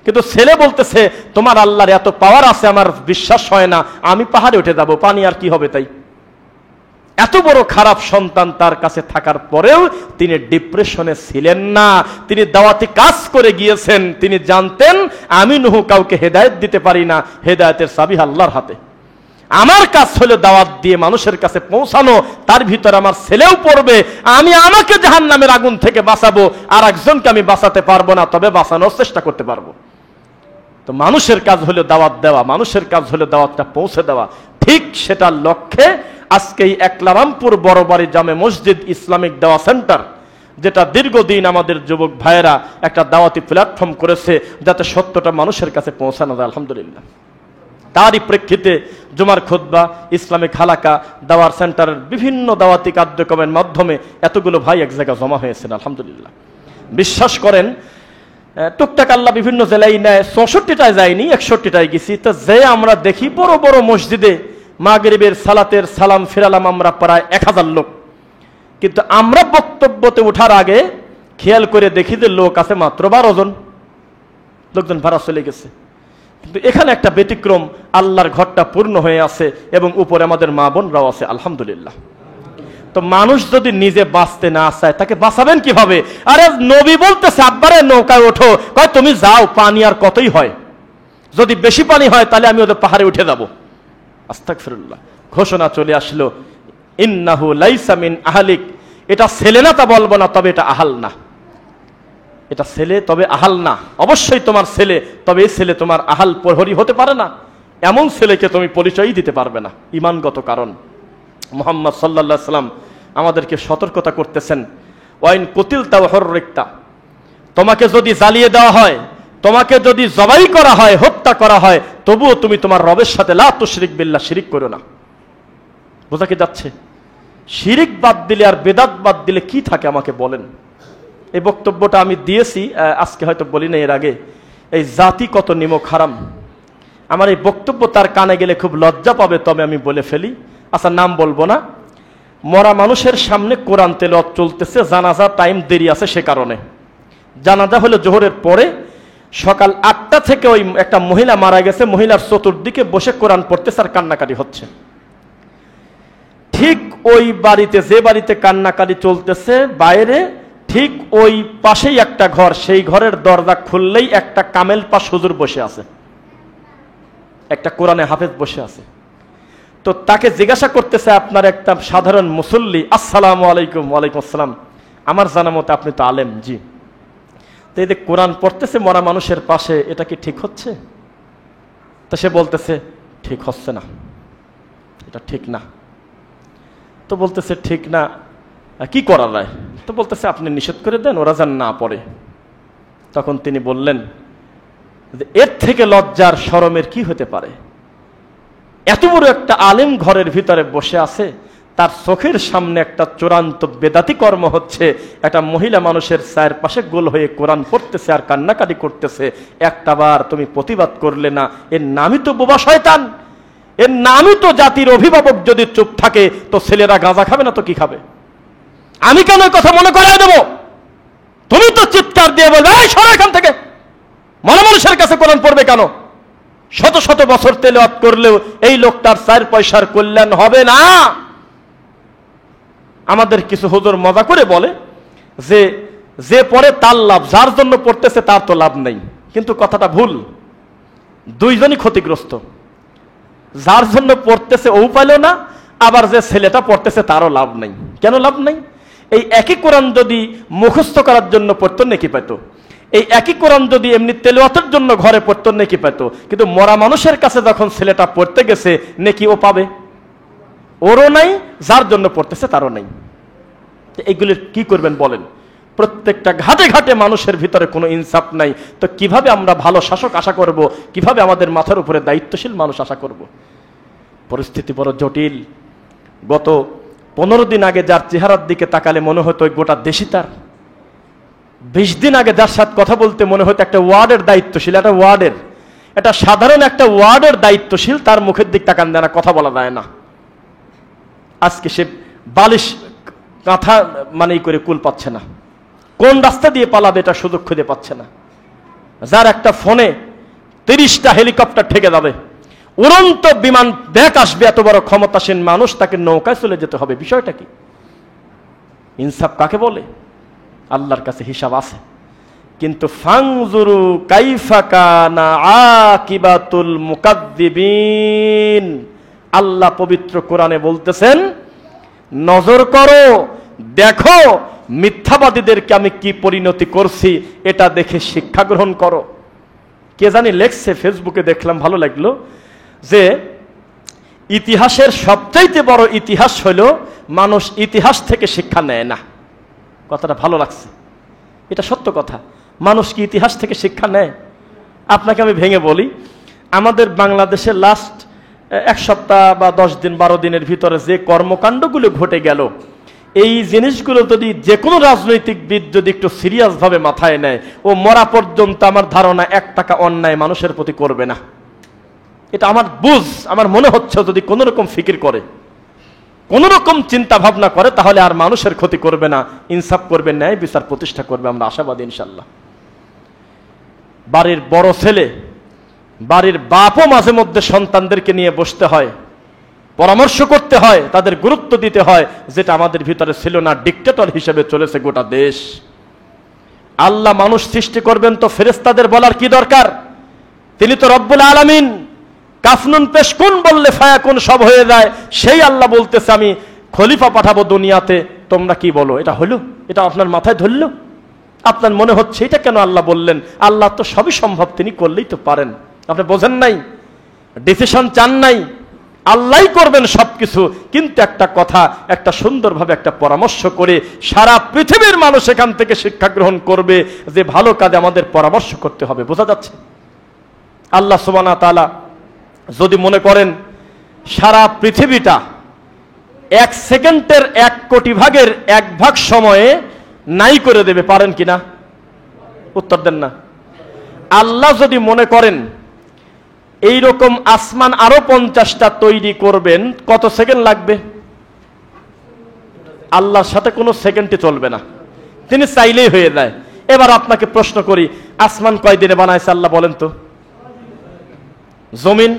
কিন্তু ছেলে বলতেছে তোমার আল্লাহর এত পাওয়ার আছে, আমার বিশ্বাস হয় না, আমি পাহাড়ে উঠে যাব, পানি আর কি হবে তাই। এত বড় খারাপ সন্তান তার কাছে থাকার পরেও তিনি ডিপ্রেশনে ছিলেন না, তিনি দাওয়াতি কাজ করে গিয়েছেন। তিনি জানতেন আমি নূহ কাউকে হেদায়েত দিতে পারি না, হেদায়েতের চাবি আল্লাহর হাতে। আমার কাজ হলো দাওয়াত দিয়ে মানুষের কাছে পৌঁছানো, তার ভিতরে আমার ছেলেও পড়বে, আমি আমাকে জাহান্নামের আগুন থেকে বাঁচাবো, আর একজনকে আমি বাঁচাতে পারবো না, তবে বাঁচানোর চেষ্টা করতে পারবো। তো মানুষের কাজ হলো দাওয়াত দেওয়া, মানুষের কাজ হলো দাওয়াতটা পৌঁছে দেওয়া। ঠিক সেটার লক্ষ্যে আজকে এই একলারামপুর বড়বাড়ি জামে মসজিদ ইসলামিক দাওয়া সেন্টার, যেটা দীর্ঘদিন আমাদের যুবক ভাইয়েরা একটা দাওয়াতি প্ল্যাটফর্ম করেছে যাতে সত্যটা মানুষের কাছে পৌঁছানো যায়, আলহামদুলিল্লাহ। তারই প্রেক্ষিতে জুমার খুতবা, ইসলামিক হালাকা, দাওয়ার সেন্টারের বিভিন্ন দাওয়াতি কার্যক্রমের মাধ্যমে এতগুলো ভাই এক জায়গায় জমা হয়েছেন, আলহামদুলিল্লাহ। বিশ্বাস করেন, টুকটাক আল্লাহ বিভিন্ন জেলায় নেয়, 64টায় যায়নি, 61টায় গেছি। তো যে আমরা দেখি বড় বড় মসজিদে মাগরিবের সালাতের সালাম ফিরালাম আমরা প্রায় 1000 লোক, কিন্তু আমরা বক্তব্যতে ওঠার আগে খেয়াল করে দেখি যে লোক আছে মাত্র 12 জন, লোকজন ভাড়া চলে গেছে। কিন্তু এখানে একটা ব্যতিক্রম, আল্লাহর ঘরটা পূর্ণ হয়ে আছে এবং উপরে আমাদের মা বোনরাও আছে, আলহামদুলিল্লাহ। তো মানুষ যদি নিজে বাঁচতে না চায় তাকে বাঁচাবেন কিভাবে? আরে নবী বলতেছে আব্বারে নৌকায় ওঠো, কয় তুমি যাও, পানি আর কতই হয়, যদি বেশি পানি হয় তাহলে আমি ওদের পাহাড়ে উঠে যাব। আস্তাগফিরুল্লাহ। ঘোষণা চলে আসলো, ইন্নাহু লাইসা মিন আহলিক। এটা ছেলে না তা বলবো না, তবে এটা আহাল না। এটা ছেলে তবে আহাল না, অবশ্যই তোমার ছেলে, তবে এই ছেলে তোমার আহাল প্রহরী হতে পারে না। এমন ছেলেকে তুমি পরিচয়ই দিতে পারবে না, ইমানগত কারণ। মুহাম্মদ সাল্লাল্লাহু আলাইহি ওয়াসাল্লাম আমাদেরকে সতর্কতা করতেছেন, ওয়াইন কুতিলতা ওয়া হুররিকতা, তোমাকে যদি জ্বালিয়ে দেওয়া হয়, তোমাকে যদি জবাই করা হয়, হত্যা করা হয়, তবুও তুমি তোমার রবের সাথে লা তুশরিক বিল্লাহ, শিরিক করো না। বোঝা কি যাচ্ছে? শিরিক বাদ দিলে আর বেদাত বাদ দিলে কি থাকে আমাকে বলেন। এই বক্তব্যটা আমি দিয়েছি, আজকে হয়তো বলি না, এর আগে। এই জাতি কত নিমক হারাম, আমার এই বক্তব্য তার কানে গেলে খুব লজ্জা পাবে, তবে আমি বলে ফেলি। আচ্ছা, নাম বলবো না। মরা মানুষের সামনে কোরআন তেলাওয়াত চলতেছে, জানাজা টাইম দেরি আছে, সে কারণে। জানাজা হলো জোহরের পরে, সকাল 8টা থেকে ওই একটা মহিলা মারা গেছে, মহিলার চতুর্দিকে বসে কোরআন পড়তেছে আর কান্নাকাটি হচ্ছে। ঠিক ওই বাড়িতে, যে বাড়িতে কান্নাকাটি চলতেছে বাইরে, ঠিক ওই পাশেই একটা ঘর, সেই ঘরের দরজা খুললেই একটা কামেল পাশ হুজুর বসে আছে, একটা কোরআনে হাফেজ বসে আছে। তো তাকে জিজ্ঞাসা করতেছে, আপনার একটা সাধারণ মুসল্লি, আসসালামু আলাইকুম। ওয়ালাইকুম আসসালাম। আমার জানা মতে আপনি তো আলেম। জি। তো এই যে কোরআন পড়তেছে মরা মানুষের পাশে, এটা কি ঠিক হচ্ছে? তো সে বলতেছে ঠিক হচ্ছে না, এটা ঠিক না। তো বলতেছে ঠিক না, কি করা যায়? তো বলতেছে আপনি নিষেধ করে দেন, ওরা যেন না পড়ে। তখন তিনি বললেন যে এর থেকে লজ্জার শরমের কি হতে পারে? এত বড় একটা আলেম ঘরের ভিতরে বসে আছে, তার চোখের সামনে একটা চূড়ান্ত বেদাতি কর্ম হচ্ছে, একটা মহিলা মানুষের চায়ের পাশে গোল হয়ে কোরআন পড়তেছে আর কান্নাকাটি করতেছে, একটাবার তুমি প্রতিবাদ করলে না। এর নামই তো বোবা শয়তান, এর নামই তো জাতির অভিভাবক। যদি চুপ থাকে তো ছেলেরা গাঁজা খাবে না তো কি খাবে? আমি কেন কথা মনে করিয়ে দেবো? তুমি তো চিৎকার দিয়ে বলবে, এই সরো এখান থেকে, মরা মানুষের কাছে কোরআন পড়বে কেন? শত শত বছর তেলাওয়াত করলেও এই লোকটার 4 পয়সার কল্যাণ হবে না। আমাদের কিছু হুজুর মজা করে বলে যে যে পড়ে তার লাভ, যার জন্য পড়তেছে তার তো লাভ নেই। কিন্তু কথাটা ভুল, দুইজনই ক্ষতিগ্রস্ত। যার জন্য পড়তেছে ও পাইল না, আবার যে ছেলেটা পড়তেছে তারও লাভ নেই। কেন লাভ নেই? এই একই কোরআন যদি মুখস্থ করার জন্য পড়তো নেকি পেত, এই একই কোরআন যদি এমনি তেলাওয়াতের জন্য ঘরে পড়তো নেকি পেত। কিন্তু মরা মানুষের কাছে যখন ছেলেটা পড়তে গেছে, নেকি ও পাবে? ওরও নাই, যার জন্য পড়তেছে তারও নাই। এইগুলির কি করবেন বলেন? প্রত্যেকটা ঘাটে ঘাটে মানুষের ভিতরে কোনো ইনসাফ নাই। তো কিভাবে আমরা ভালো শাসক আশা করব? কিভাবে আমাদের মাথার উপরে দায়িত্বশীল মানুষ আশা করব? পরিস্থিতি বড় জটিল। গত 15 দিন আগে যার চেহারার দিকে তাকালে মনে হতো ওই গোটা দেশই তার। 20 দিন আগে যার সাথে কথা বলতে মনে হতো একটা ওয়ার্ডের দায়িত্বশীল, একটা ওয়ার্ডের, এটা সাধারণ একটা ওয়ার্ডের দায়িত্বশীল, তার মুখের দিক তাকান দেয় না, কথা বলা যায় না। আজকে সে বালিশ কাঁথা মানেই করে কুল পাচ্ছে না, কোন রাস্তা দিয়ে পালাবে এটা সুযোগ খুঁজে পাচ্ছে না। যার একটা ফোনে 30টা হেলিকপ্টার ঠেকে যাবে, উড়ন্ত বিমান ব্যাক আসবে, এত বড় ক্ষমতাসীন মানুষ, তাকে নৌকায় চলে যেতে হবে। বিষয়টা কি? ইনসাফ কাকে বলে? আল্লাহর কাছে হিসাব আছে। কিন্তু ফাংজুরু কাইফা কানা আকিবাতুল মুকাদ্দিবিন, আল্লাহ পবিত্র কোরআনে বলতেছেন, নজর করো, দেখো মিথ্যাবাদীদেরকে আমি কি পরিণতি করছি, এটা দেখে শিক্ষা গ্রহণ করো। কে জানি লেখছে, ফেসবুকে দেখলাম, ভালো লাগলো, যে ইতিহাসের সবচাইতে বড় ইতিহাস হলো মানুষ ইতিহাস থেকে শিক্ষা নেয় না। কথাটা ভালো লাগছে, এটা সত্য কথা। মানুষ কি ইতিহাস থেকে শিক্ষা নেয়? আপনাকে আমি ভেঙে বলি, আমাদের বাংলাদেশে লাস্ট 1 সপ্তাহ বা 10 দিন 12 দিনের ভিতরে যে কর্মকাণ্ডগুলো ঘটে গেল, এই জিনিসগুলো যদি যে কোনো রাজনৈতিকবিদ যদি একটু সিরিয়াস ভাবে মাথায় নেয়, ও মরা পর্যন্ত আমার ধারণা 1 টাকা অন্যায় মানুষের প্রতি করবে না। এটা আমার বুঝ, আমার মনে হচ্ছে, যদি কোনো রকম ফিকির করে, কোন রকম চিন্তা ভাবনা করে তাহলে আর মানুষের ক্ষতি করবে না, ইনসাফ করবে, ন্যায় বিচার প্রতিষ্ঠা করবে। আমরা আশাবাদী ইনশাল্লাহ। বাড়ির বড় ছেলে, বাড়ির বাপও মাঝে মধ্যে সন্তানদেরকে নিয়ে বসতে হয়, পরামর্শ করতে হয়, তাদের গুরুত্ব দিতে হয়, যেটা আমাদের ভিতরে ছিল না। ডিক্টেটর হিসেবে চলেছে গোটা দেশ। আল্লাহ মানুষ সৃষ্টি করবেন তো ফেরেশতাদের বলার কি দরকার? তিনি তো রব্বুল আলামিন। কাফনুন পেশকুন বললে ফায়াকুন সব হয়ে যায়। সেই আল্লাহ বলতেছে আমি খলিফা পাঠাবো দুনিয়াতে, তোমরা কি বলো? এটা হলো? এটা আপনার মাথায় ধরলো? আপনার মনে হচ্ছে এটা কেন আল্লাহ বললেন? আল্লাহ তো সবই সম্ভব, তিনি করলেই তো পারেন। আপনি বোঝেন নাই, ডিসিশন চান নাই, আল্লাহই করবেন সবকিছু। কিন্তু একটা কথা, একটা সুন্দরভাবে একটা পরামর্শ করে সারা পৃথিবীর মানুষ এখান থেকে শিক্ষা গ্রহণ করবে যে ভালো কাজে আমাদের পরামর্শ করতে হবে। বোঝা যাচ্ছে? আল্লাহ সুবহানাহু ওয়া তাআলা যদি মনে করেন সারা পৃথিবীটা 1 সেকেন্ডের 1 কোটি ভাগের 1 ভাগ সময়ে নাই করে দেবে, পারেন কিনা? উত্তর দেন না। আল্লাহ যদি মনে করেন এই রকম আসমান আরো 50টা তৈরি করবেন, কত সেকেন্ড লাগবে? আল্লাহর সাথে কোনো সেকেন্ডে চলবে না, তিনি চাইলেই হয়ে যায়। এবার আপনাকে প্রশ্ন করি, আসমান কয় দিনে বানাইছে আল্লাহ বলেন তো? জমিন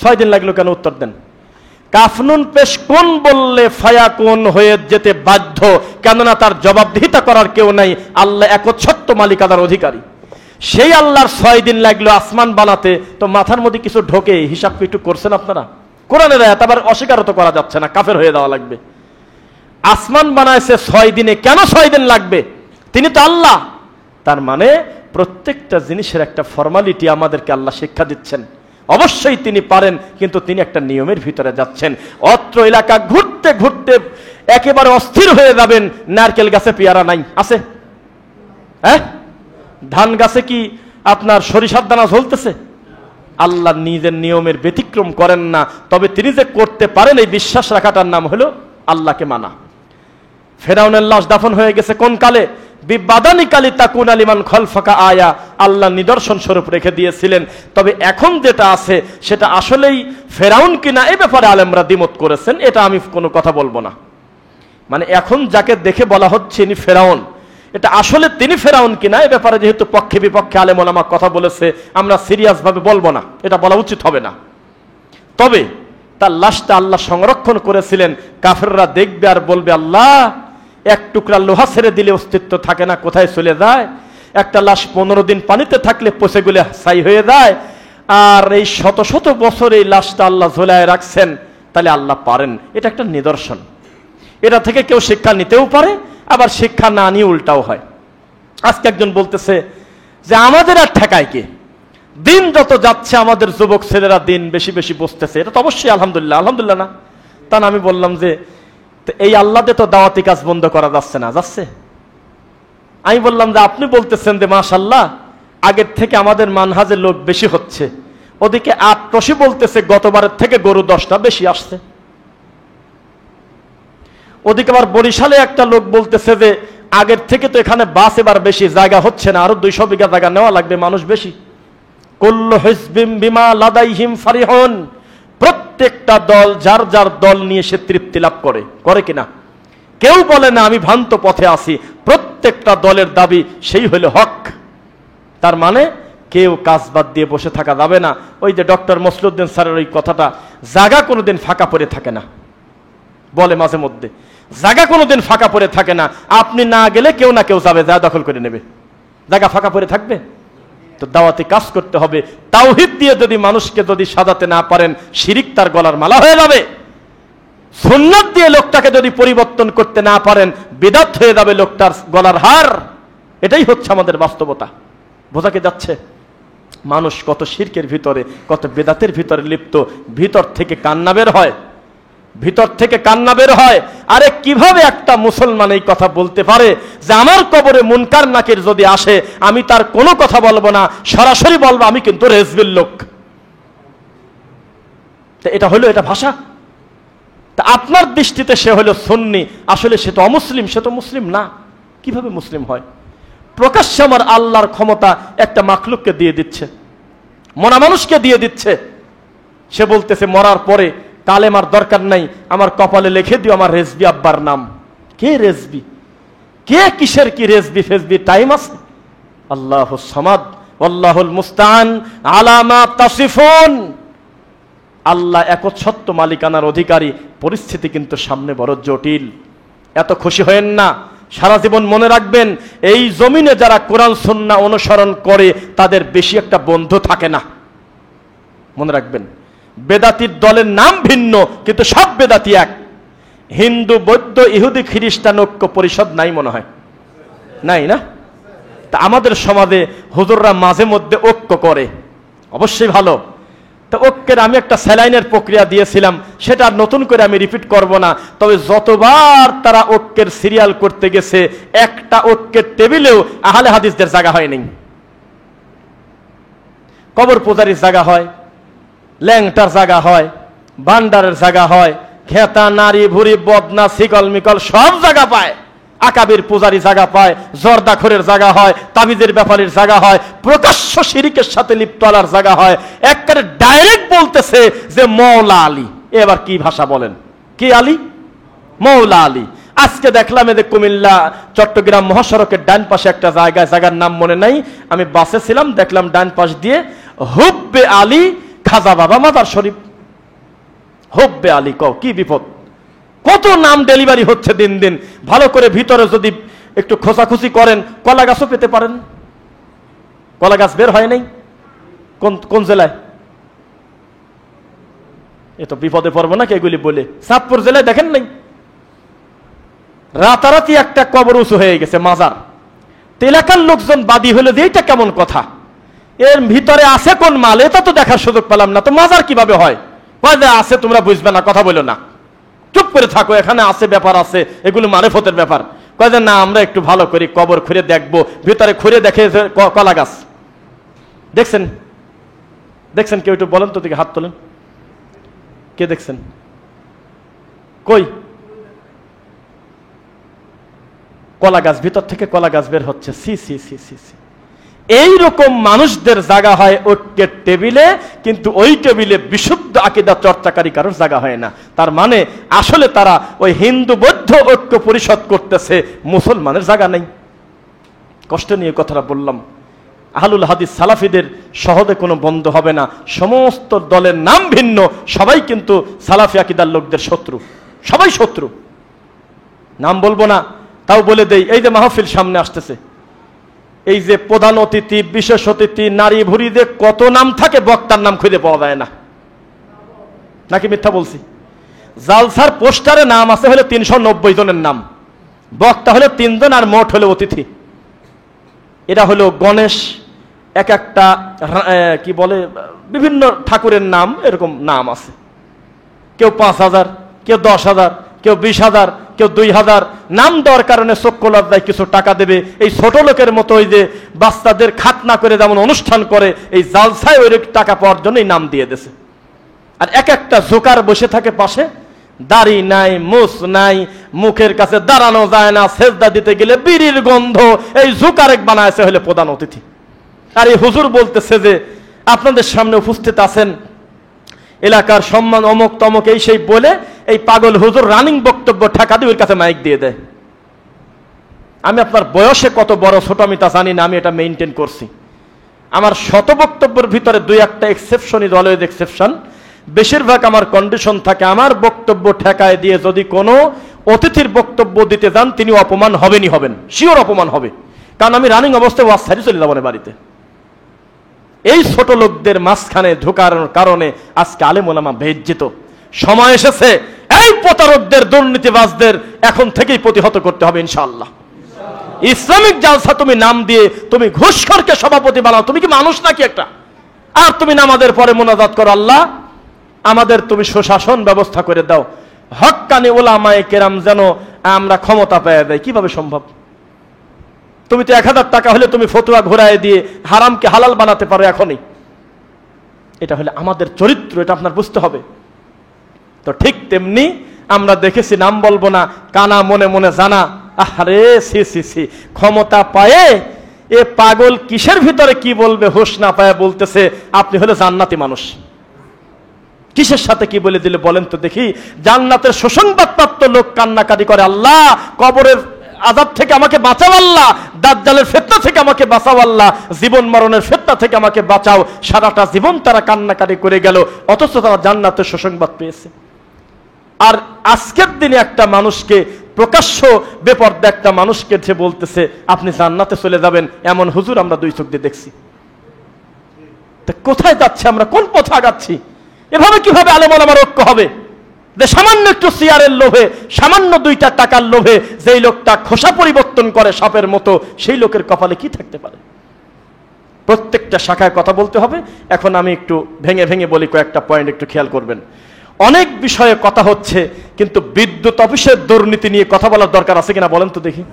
6 দিন লাগলো কেন? উত্তর দেন। কাফনুন পেশকুন বললে ফায়াকুন হয়ে যেতে বাধ্য, কেননা তার জবাবদিহিতা করার কেউ নাই। আল্লাহ একচ্ছত্ব মালিকানার অধিকারী। সেই আল্লাহর 6 দিন লাগলো আসমান বানাতে, তো মাথার মধ্যে কিছু ঢোকে? হিসাব একটু করছেন আপনারা? কোরআনের আয়াত, আবার অস্বীকারও তো করা যাচ্ছে না, কাফের হয়ে দেওয়া লাগবে। আসমান বানাইছে 6 দিনে, কেন 6 দিন লাগবে? তিনি তো আল্লাহ। তার মানে প্রত্যেকটা জিনিসের একটা ফর্মালিটি আমাদেরকে আল্লাহ শিক্ষা দিচ্ছেন। অবশ্যই তিনি পারেন, কিন্তু তিনি একটা নিয়মের ভিতরে যাচ্ছেন। অত্র এলাকা ঘুরতে ঘুরতে একেবারে অস্থির হয়ে যাবেন। নারকেল গাছে পেয়ারা নাই, আছে? হ্যাঁ, ধান গাছে কি আপনার সরিষার দানা ঝলতেছে? আল্লাহ নিজের নিয়মের ব্যতিক্রম করেন না। তবে তিনি যে করতে পারেন এই বিশ্বাস রাখাটার নাম হলো আল্লাহকে মানা। ফেরাউনের লাশ দাফন হয়ে গেছে কোন কালে? বিবাদানি কালি তাকুন আলিমান খলফাকা আয়া, আল্লাহ নিদর্শন স্বরূপ রেখে দিয়েছিলেন। তবে এখন যেটা আছে সেটা আসলেই ফেরাউন কিনা এই ব্যাপারে আলেমরা দ্বিমত করেছেন, এটা আমি কোনো কথা বলবো না। মানে এখন যাকে দেখে বলা হচ্ছে ইনি ফেরাউন, এটা আসলে তিনি ফেরাউন কিনা এই ব্যাপারে যেহেতু পক্ষে বিপক্ষে আলেম ওলামা কথা বলেছে, আমরা সিরিয়াস ভাবে বলবো না, এটা বলা উচিত হবে না। তবে তার লাশটা আল্লাহ সংরক্ষণ করেছিলেন। কাফেররা দেখবে আর বলবে আল্লাহ, এক টুকরা লোহা ছেড়ে দিলে অস্তিত্ব থাকে না, কোথায় চলে যায়? একটা লাশ 15 দিন পানিতে থাকলে পচে গেলে ছাই হয়ে যায়। আর এই শত শত বছর এই লাশটা আল্লাহ ঝোলায় রাখছেন, তাহলে আল্লাহ পারেন। এটা একটা নিদর্শন। এটা থেকে কেউ শিক্ষা নিতেও পারে, আবার শিক্ষা না নিয়ে উল্টাও হয়। আজকে একজন বলতেছে যে আমাদের আর ঠেকায় কে? দিন যত যাচ্ছে আমাদের যুবক ছেলেরা দিন বেশি বেশি বসতেছে। এটা তো অবশ্যই আলহামদুলিল্লাহ, আলহামদুলিল্লাহ না? তা না, আমি বললাম যে এই আল্লাহতে তো দাওয়াতি কাজ বন্ধ করা যাচ্ছে না, যাচ্ছে? আমি বললাম যে আপনি বলতেছেন যে মাশাআল্লাহ আগের থেকে আমাদের মানহাজের লোক বেশি হচ্ছে, ওদিকে আটরশি বলতেছে গতবারের থেকে গরু 10টা বেশি আসছে। ওদিকে আবার বরিশালে একটা লোক বলতেছে যে আগের থেকে তো এখানে বাস এবার বেশি, জায়গা হচ্ছে না, আরো 200 বিঘা জায়গা নেওয়া লাগবে, মানুষ বেশি। কুল্লু হিজবিম বিমা লাদাইহিম ফারিহুন, প্রত্যেকটা দল যার যার দল নিয়ে সে তৃপ্তি লাভ করে, করে কিনা? কেউ বলে না আমি ভ্রান্ত পথে আছি, প্রত্যেকটা দলের দাবি সেই হলো হক। তার মানে কেউ কাজ বাদ দিয়ে বসে থাকা যাবে না। ওই যে ডক্টর মসলুদ্দিন স্যারের ওই কথাটা, জায়গা কোনোদিন ফাঁকা পড়ে থাকে না, বলে মাঝে মধ্যে, জায়গা কোনোদিন ফাঁকা পড়ে থাকে না। আপনি না গেলে কেউ না কেউ যাবে, যা দখল করে নেবে, জায়গা ফাঁকা পড়ে থাকবে? তো দাওয়াতে কাজ করতে হবে। তাওহীদ দিয়ে যদি মানুষকে যদি সাজাতে না পারেন, শিরিক তার গলার মালা হয়ে যাবে। সুন্নাত দিয়ে লোকটাকে যদি পরিবর্তন করতে না পারেন, বিদআত হয়ে যাবে লোকটার গলার হার। এটাই হচ্ছে আমাদের বাস্তবতা। বোঝা কি যাচ্ছে? মানুষ কত শিরকের ভিতরে, কত বিদআতের ভিতরে লিপ্ত, ভিতর থেকে কান্না বের হয়, ভিতর থেকে কান্না বের হয়। আরে কিভাবে একটা মুসলমান এই কথা বলতে পারে যে আমার কবরে মুনকার নাকির যদি আসে আমি তার কোনো কথা বলবো না, সরাসরি বলবো আমি কিন্তু রেজবিল লোক? এটা হলো, এটা ভাষা? তা আপনার দৃষ্টিতে সে হলো সুন্নি, আসলে সে তো অমুসলিম, সে তো মুসলিম না। কিভাবে মুসলিম হয়? প্রকাশ্যে আমার আল্লাহর ক্ষমতা একটা মাখলুককে দিয়ে দিচ্ছে, মরা মানুষকে দিয়ে দিচ্ছে। সে বলতেছে মরার পরে কালেমার দরকার নাই, আমার কপালে লিখে দিও আমার রেজবি আব্বার নাম। কে রেজবি, কে কিসের কি রেজবি ফেজবি টাইম আছে? আল্লাহুস সামাদ ওয়াল্লাহুল মুস্তাআন আলা মা তাসিফুন। আল্লাহ একচ্ছত্ব মালিকানার অধিকারী। পরিস্থিতি কিন্তু সামনে বড় জটিল। এত খুশি হয়েন না, সারা জীবন মনে রাখবেন এই জমিনে যারা কোরআন সুন্নাহ অনুসরণ করে তাদের বেশি একটা বন্ধু থাকে না। মনে রাখবেন, বেদাতির দলের নাম ভিন্ন কিন্তু সব বেদাতি এক। হিন্দু বৌদ্ধ ইহুদি খ্রিস্টান ঐক্য পরিষদ নাই মনে হয়, নাই না? তা আমাদের সমাজে হুজুররা মাঝে মধ্যে ঐক্য করে, অবশ্যই ভালো। তা ঐক্যের আমি একটা স্যালাইনের প্রক্রিয়া দিয়েছিলাম, সেটা নতুন করে আমি রিপিট করব না। তবে যতবার তারা ঐক্যের সিরিয়াল করতে গেছে একটা ঐক্যের টেবিলেও আহলে হাদিসদের জায়গা হয়নি। কবর পূজারির জায়গা হয়, ল্যাংটার জায়গা হয়, ভান্ডারের জায়গা হয়, খেতা নারী ভুরি বদনা শিকল মিকল সব জায়গা পায়। আকাবির পূজারি জায়গা পায়, জর্দাখোরের জায়গা হয়, তাবিজের ব্যাপারীর জায়গা হয়, প্রকাশ্য শিরিকের সাথে লিপ্ত আলার জায়গা হয়। একবারে ডাইরেক্ট বলতেছে যে মওলা আলী। এবার কি ভাষা বলেন, কি আলী? মওলা আলী। আজকে দেখলাম এদের কুমিল্লা চট্টগ্রাম মহাসড়কের ডান পাশে একটা জায়গার নাম মনে নাই, আমি বাসে ছিলাম, দেখলাম ডান পাশ দিয়ে হুব্বে আলী খাজা বাবা মাদার শরীফ। হুব্বে আলী, কও কি বিপদ! কত নাম ডেলিভারি হচ্ছে দিন দিন। ভালো করে ভিতরে যদি একটু খোঁজাখুঁজি করেন কলা গাছও পেতে পারেন। কলা গাছ বের হয় নাই কোন কোন জেলায়? এ তো বিপদে পড়বো নাকি এগুলি বলে। চাঁদপুর জেলায় দেখেন নাই, রাতারাতি একটা কবর উঁচু হয়ে গেছে, মাজার। এলাকার লোকজন বাদী হলো যে এইটা কেমন কথা, এর ভিতরে আছে কোন মাল, এটা তো দেখার সুযোগ পেলাম না, তো মাজার কিভাবে হয়? আছে, তোমরা বুঝবে না, কথা বলো না, চুপ করে থাকো, এখানে আছে ব্যাপার আছে, এগুলো মারেফতের ব্যাপার। কয় যে না, আমরা একটু ভালো করি কবর খুঁড়ে দেখবো। ভিতরে খুঁড়ে দেখে কলা গাছ। দেখছেন? দেখছেন কেউ? একটু বলেন তো, দিকে হাত তোলেন, কে দেখছেন? কই? কলা গাছ, ভিতর থেকে কলা গাছ বের হচ্ছে। সি সি সি সি সি। এইরকম মানুষদের জায়গা হয় ঐক্যের টেবিলে, কিন্তু ওই টেবিলে বিশুদ্ধ আকীদা চর্চাকারী কারোর জায়গা হয় না। তার মানে আসলে তারা ওই হিন্দু বৌদ্ধ ঐক্য পরিষদ করতেছে, মুসলমানের জায়গা নেই। কষ্ট নিয়ে কথাটা বললাম। আহলুল হাদিস সালাফিদের সহজে কোনো বন্ধ হবে না। সমস্ত দলের নাম ভিন্ন, সবাই কিন্তু সালাফি আকীদার লোকদের শত্রু, সবাই শত্রু। নাম বলবো না, তাও বলে দেই, এই যে মাহফিল সামনে আসতেছে, এই যে প্রধান অতিথি, বিশেষ অতিথি, নারী ভুরিদের কত নাম থাকে, বক্তার নাম খুঁজে পাওয়া যায় না। নাকি মিথ্যা বলছি? জালসার পোস্টারে নাম আছে হলে 390 জনের নাম, বক্তা হলে 3 জন, আর মোট হলে অতিথি। এরা হলো গণেশ, এক একটা কি বলে বিভিন্ন ঠাকুরের নাম, এরকম নাম আছে। কেউ 5000, কেউ 10,000, কেউ 20,000, কেউ 2,000। নাম দেওয়ার কারণে চক্ষু লজ্জায় কিছু টাকা দেবে। এই ছোট লোকের মতো ওই যে বাচ্চাদের খাতনা করে যেমন অনুষ্ঠান করে, এই জালসায় ওই টাকা পাওয়ার জন্যই নাম দিয়ে দিয়েছে। আর এক একটা জোকার বসে থাকে পাশে, দাড়ি নাই, মুছ নাই, মুখের কাছে দাঁড়ানো যায় না, সেজদা দিতে গেলে বিড়ির গন্ধ। এই জোকার এক বানাইছে হলে প্রধান অতিথি। আর এই হুজুর বলতেছে যে আপনাদের সামনে উপস্থিত আছেন এলাকার সম্মান অমুক তমক, এই সেই বলে এই পাগল হুজুর রানিং বক্তব্য ঠেকা দিয়ে ওর কাছে মাইক দিয়ে দেয়। আমি আপনার বয়সে কত বড় ছোট আমি তা জানি না, আমি এটা মেইনটেইন করছি। আমার শত বক্তব্যের ভিতরে 2-1টা এক্সেপশনই অলওয়েজ এক্সেপশন। বেশিরভাগ আমার কন্ডিশন থাকে, আমার বক্তব্য ঠেকায় দিয়ে যদি কোনো অতিথির বক্তব্য দিতে যান তিনি অপমান হবেনই হবেন, শিওর অপমান হবে। কারণ আমি রানিং অবস্থায় ওয়াজ ছাড়ি চলে যাবো না বাড়িতে। এই ছোট লোকদের মাঝখানে ঢোকার কারণে আজকে আলেম ওলামা বেইজ্জত। সময় এসেছে এই প্রতারকদের, দুর্নীতিবাজদের এখন থেকেই প্রতিহত করতে হবে ইনশাআল্লাহ। ইসলামিক জালসা তুমি নাম দিয়ে তুমি ঘুষখোরকে সভাপতি বানাও, তুমি কি মানুষ নাকি একটা? আর তুমি নামাজের পরে মোনাজাত করো, আল্লাহ আমাদের তুমি সুশাসন ব্যবস্থা করে দাও, হক্কানি ওলামায়ে কেরাম যেন আমরা ক্ষমতা পেয়ে দেয়। কিভাবে সম্ভব? তুমি তো 1000 টাকা হলে তুমি ফতোয়া ঘোরায় দিয়ে হারামকে হালাল বানাতে পারো এখনই। এটা হলে আমাদের চরিত্র, এটা আপনার বুঝতে হবে। তো ঠিক তেমনি আমরা দেখেছি, নাম বলবো না, কানা মনে মনে জানা। আরে সি সি সি, ক্ষমতা পায়ে এ পাগল কিসের ভিতরে কি বলবে হুঁশ না পায় বলতেছে আপনি হলে জান্নাতি মানুষ। কিসের সাথে কি বলে দিলে বলেন তো দেখি? জান্নাতের সুসংবাদপ্রাপ্ত লোক কান্নাকাটি করে, আল্লাহ কবরের আযাব থেকে আমাকে বাঁচাও, আল্লাহ দাজ্জালের ফিতনা থেকে আমাকে বাঁচাও, আল্লাহ জীবন মরণের ফিতনা থেকে আমাকে বাঁচাও। সারাটা জীবন তারা কান্নাকাটি করে গেল, অথচ তারা জান্নাতের সুসংবাদ পেয়েছে। আর আজকের দিনে একটা মানুষকে, প্রকাশ্য বেপরদা একটা মানুষকে যে বলতেছে আপনি জান্নাতে চলে যাবেন, এমন হুজুর আমরা দুই চোখ দিয়ে দেখছি। তা কোথায় যাচ্ছে আমরা, কোন পথে আগাচ্ছি? এভাবে কিভাবে আলেম ওলামার ঐক্য হবে? যে সামান্য একটু চেয়ারের লোভে, সামান্য 2টা টাকার লোভে যেই লোকটা খোসা পরিবর্তন করে সাপের মতো, সেই লোকের কপালে কি থাকতে পারে? প্রত্যেকটা শাখায় কথা বলতে হবে। এখন আমি একটু ভেঙে ভেঙে বলি, কয়েকটা পয়েন্ট একটু খেয়াল করবেন। অনেক বিষয়ে কথা হচ্ছে, কিন্তু বিদ্যুৎ অফিসের দুর্নীতি নিয়ে কথা বলার দরকার আছে কিনা বলেন তো দেখি।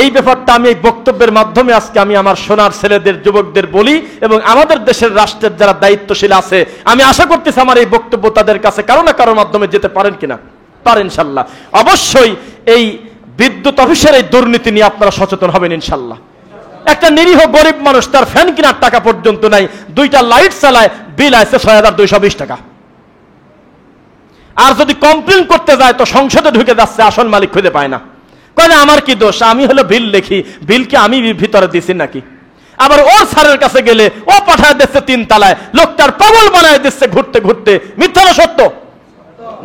এই ব্যাপারটা আমি এই বক্তব্যের মাধ্যমে আজকে আমি আমার সোনার ছেলেদের, যুবকদের বলি, এবং আমাদের দেশের রাষ্ট্রের যারা দায়িত্বশীল আছে, আমি আশা করতেছি আমার এই বক্তব্য তাদের কাছে কারো না কারোর মাধ্যমে যেতে পারেন কিনা। পারেন ইনশাল্লাহ। অবশ্যই এই বিদ্যুৎ অফিসের এই দুর্নীতি নিয়ে আপনারা সচেতন হবেন ইনশাল্লাহ। একটা নিরীহ গরিব মানুষ, তার ফ্যান কেনার টাকা পর্যন্ত নাই, 2টা লাইট চালায়, বিল আছে ৬,২২০ টাকা। আর যদি কমপ্লেন করতে যায় তো সংসদে ঢুকে যাচ্ছে, আসল মালিক খুঁজে পায় না। কয় না আমার কি দোষ, আমি হলো বিল লিখি, বিল কি আমি ভিতরে দিছি নাকি? আবার ওর স্যারের কাছে গেলে ও পাঠায় দিচ্ছে 3 তলায়, লোকটার পাগল বানায় দিচ্ছে ঘুরতে ঘুরতে। মিথ্যা না সত্য?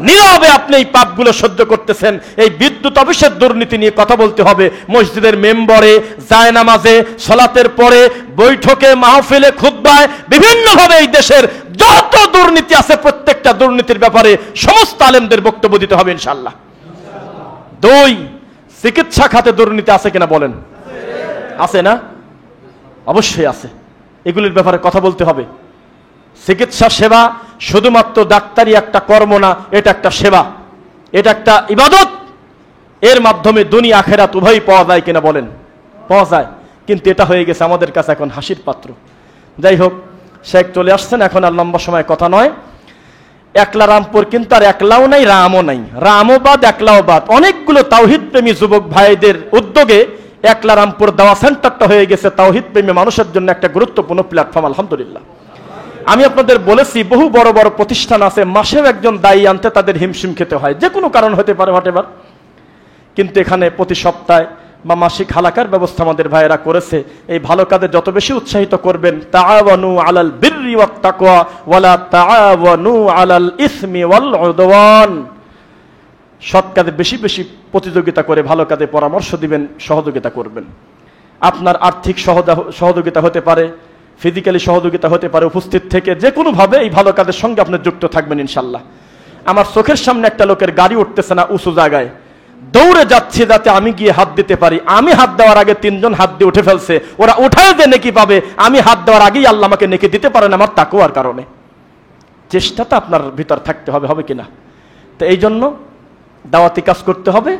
নীরবে আপনি এই পাপগুলো সহ্য করতেছেন। এই বিদ্যুৎ অফিসের দুর্নীতি নিয়ে কথা বলতে হবে। মসজিদের মেম্বরে, জায়নামাজে, সালাতের পরে, বৈঠকে, মাহফিলে, খুতবায়, বিভিন্নভাবে এই দেশের যত দুর্নীতি আছে প্রত্যেকটা দুর্নীতির ব্যাপারে সমস্ত আলেমদের বক্তব্য দিতে হবে ইনশাআল্লাহ। 2, চিকিৎসা খাতে দুর্নীতি আছে কিনা বলেন? আছে না? অবশ্যই আছে। এগুলির ব্যাপারে কথা বলতে হবে। চিকিৎসা সেবা শুধুমাত্র ডাক্তারি একটা কর্ম না, এটা একটা সেবা, এটা একটা ইবাদত। এর মাধ্যমে দুনিয়া আখেরাত উভয়ই পাওয়া যায় কিনা বলেন? পাওয়া যায়। কিন্তু এটা হয়ে গেছে আমাদের কাছে এখন হাসির পাত্র। যাই হোক, শেখ চলে আসছেন, এখন আর লম্বা সময় কথা নয়। একলা রামপুর কিন্তু আর একলাও নাই, রামও নাই। রামও বাদ, একলাও বাদ। অনেকগুলো তাওহীদ প্রেমী যুবক ভাইদের উদ্যোগে একলা রামপুর দাওয়া সেন্টারটা হয়ে গেছে তাওহীদ প্রেমী মানুষের জন্য একটা গুরুত্বপূর্ণ প্ল্যাটফর্ম, আলহামদুলিল্লাহ। আমি আপনাদের বলেছি, বহু বড় বড় প্রতিষ্ঠান আছে, মাসেও একজন দায়ী আনতে তাদের হিমশিম খেতে হয়, যে কোনো কারণ হতে পারে, হোয়াটএভার। কিন্তু এখানে প্রতি সপ্তাহে বা মাসিক হালাকার ব্যবস্থা আমাদের ভাইয়েরা করেছে। এই ভালো কাজে যত বেশি উৎসাহিত করবেন, তাআওয়ানু আলাল বিররি ওয়াত তাকওয়া ওয়ালা তাআওয়ানু আলাল ইসমি ওয়াল উদওয়ান। সৎ কাজে বেশি বেশি প্রতিযোগিতা করে ভালো কাজে পরামর্শ দিবেন, সহযোগিতা করবেন। আপনার আর্থিক সহযোগিতা হতে পারে, ফিজিক্যালি সহযোগিতা হতে পারে, উপস্থিত থেকে যে কোনোভাবে এই ভালো কাজের সঙ্গে আপনি যুক্ত থাকবেন ইনশাল্লাহ। আমার চোখের সামনে একটা লোকের গাড়ি উঠতেছে না উঁচু জায়গায়, দৌড়ে যাচ্ছে যাতে আমি গিয়ে হাত দিতে পারি। আমি হাত দেওয়ার আগে 3 জন হাত দিয়ে উঠে ফেলছে, ওরা উঠায় যে নেকি পাবে, আমি হাত দেওয়ার আগেই আল্লাহ আমাকে নেকি দিতে পারেন আমার তাকওয়ার কারণে। চেষ্টাটা আপনার ভিতর থাকতে হবে, হবে কিনা? তো এই জন্য দাওয়াতি কাজ করতে হবে।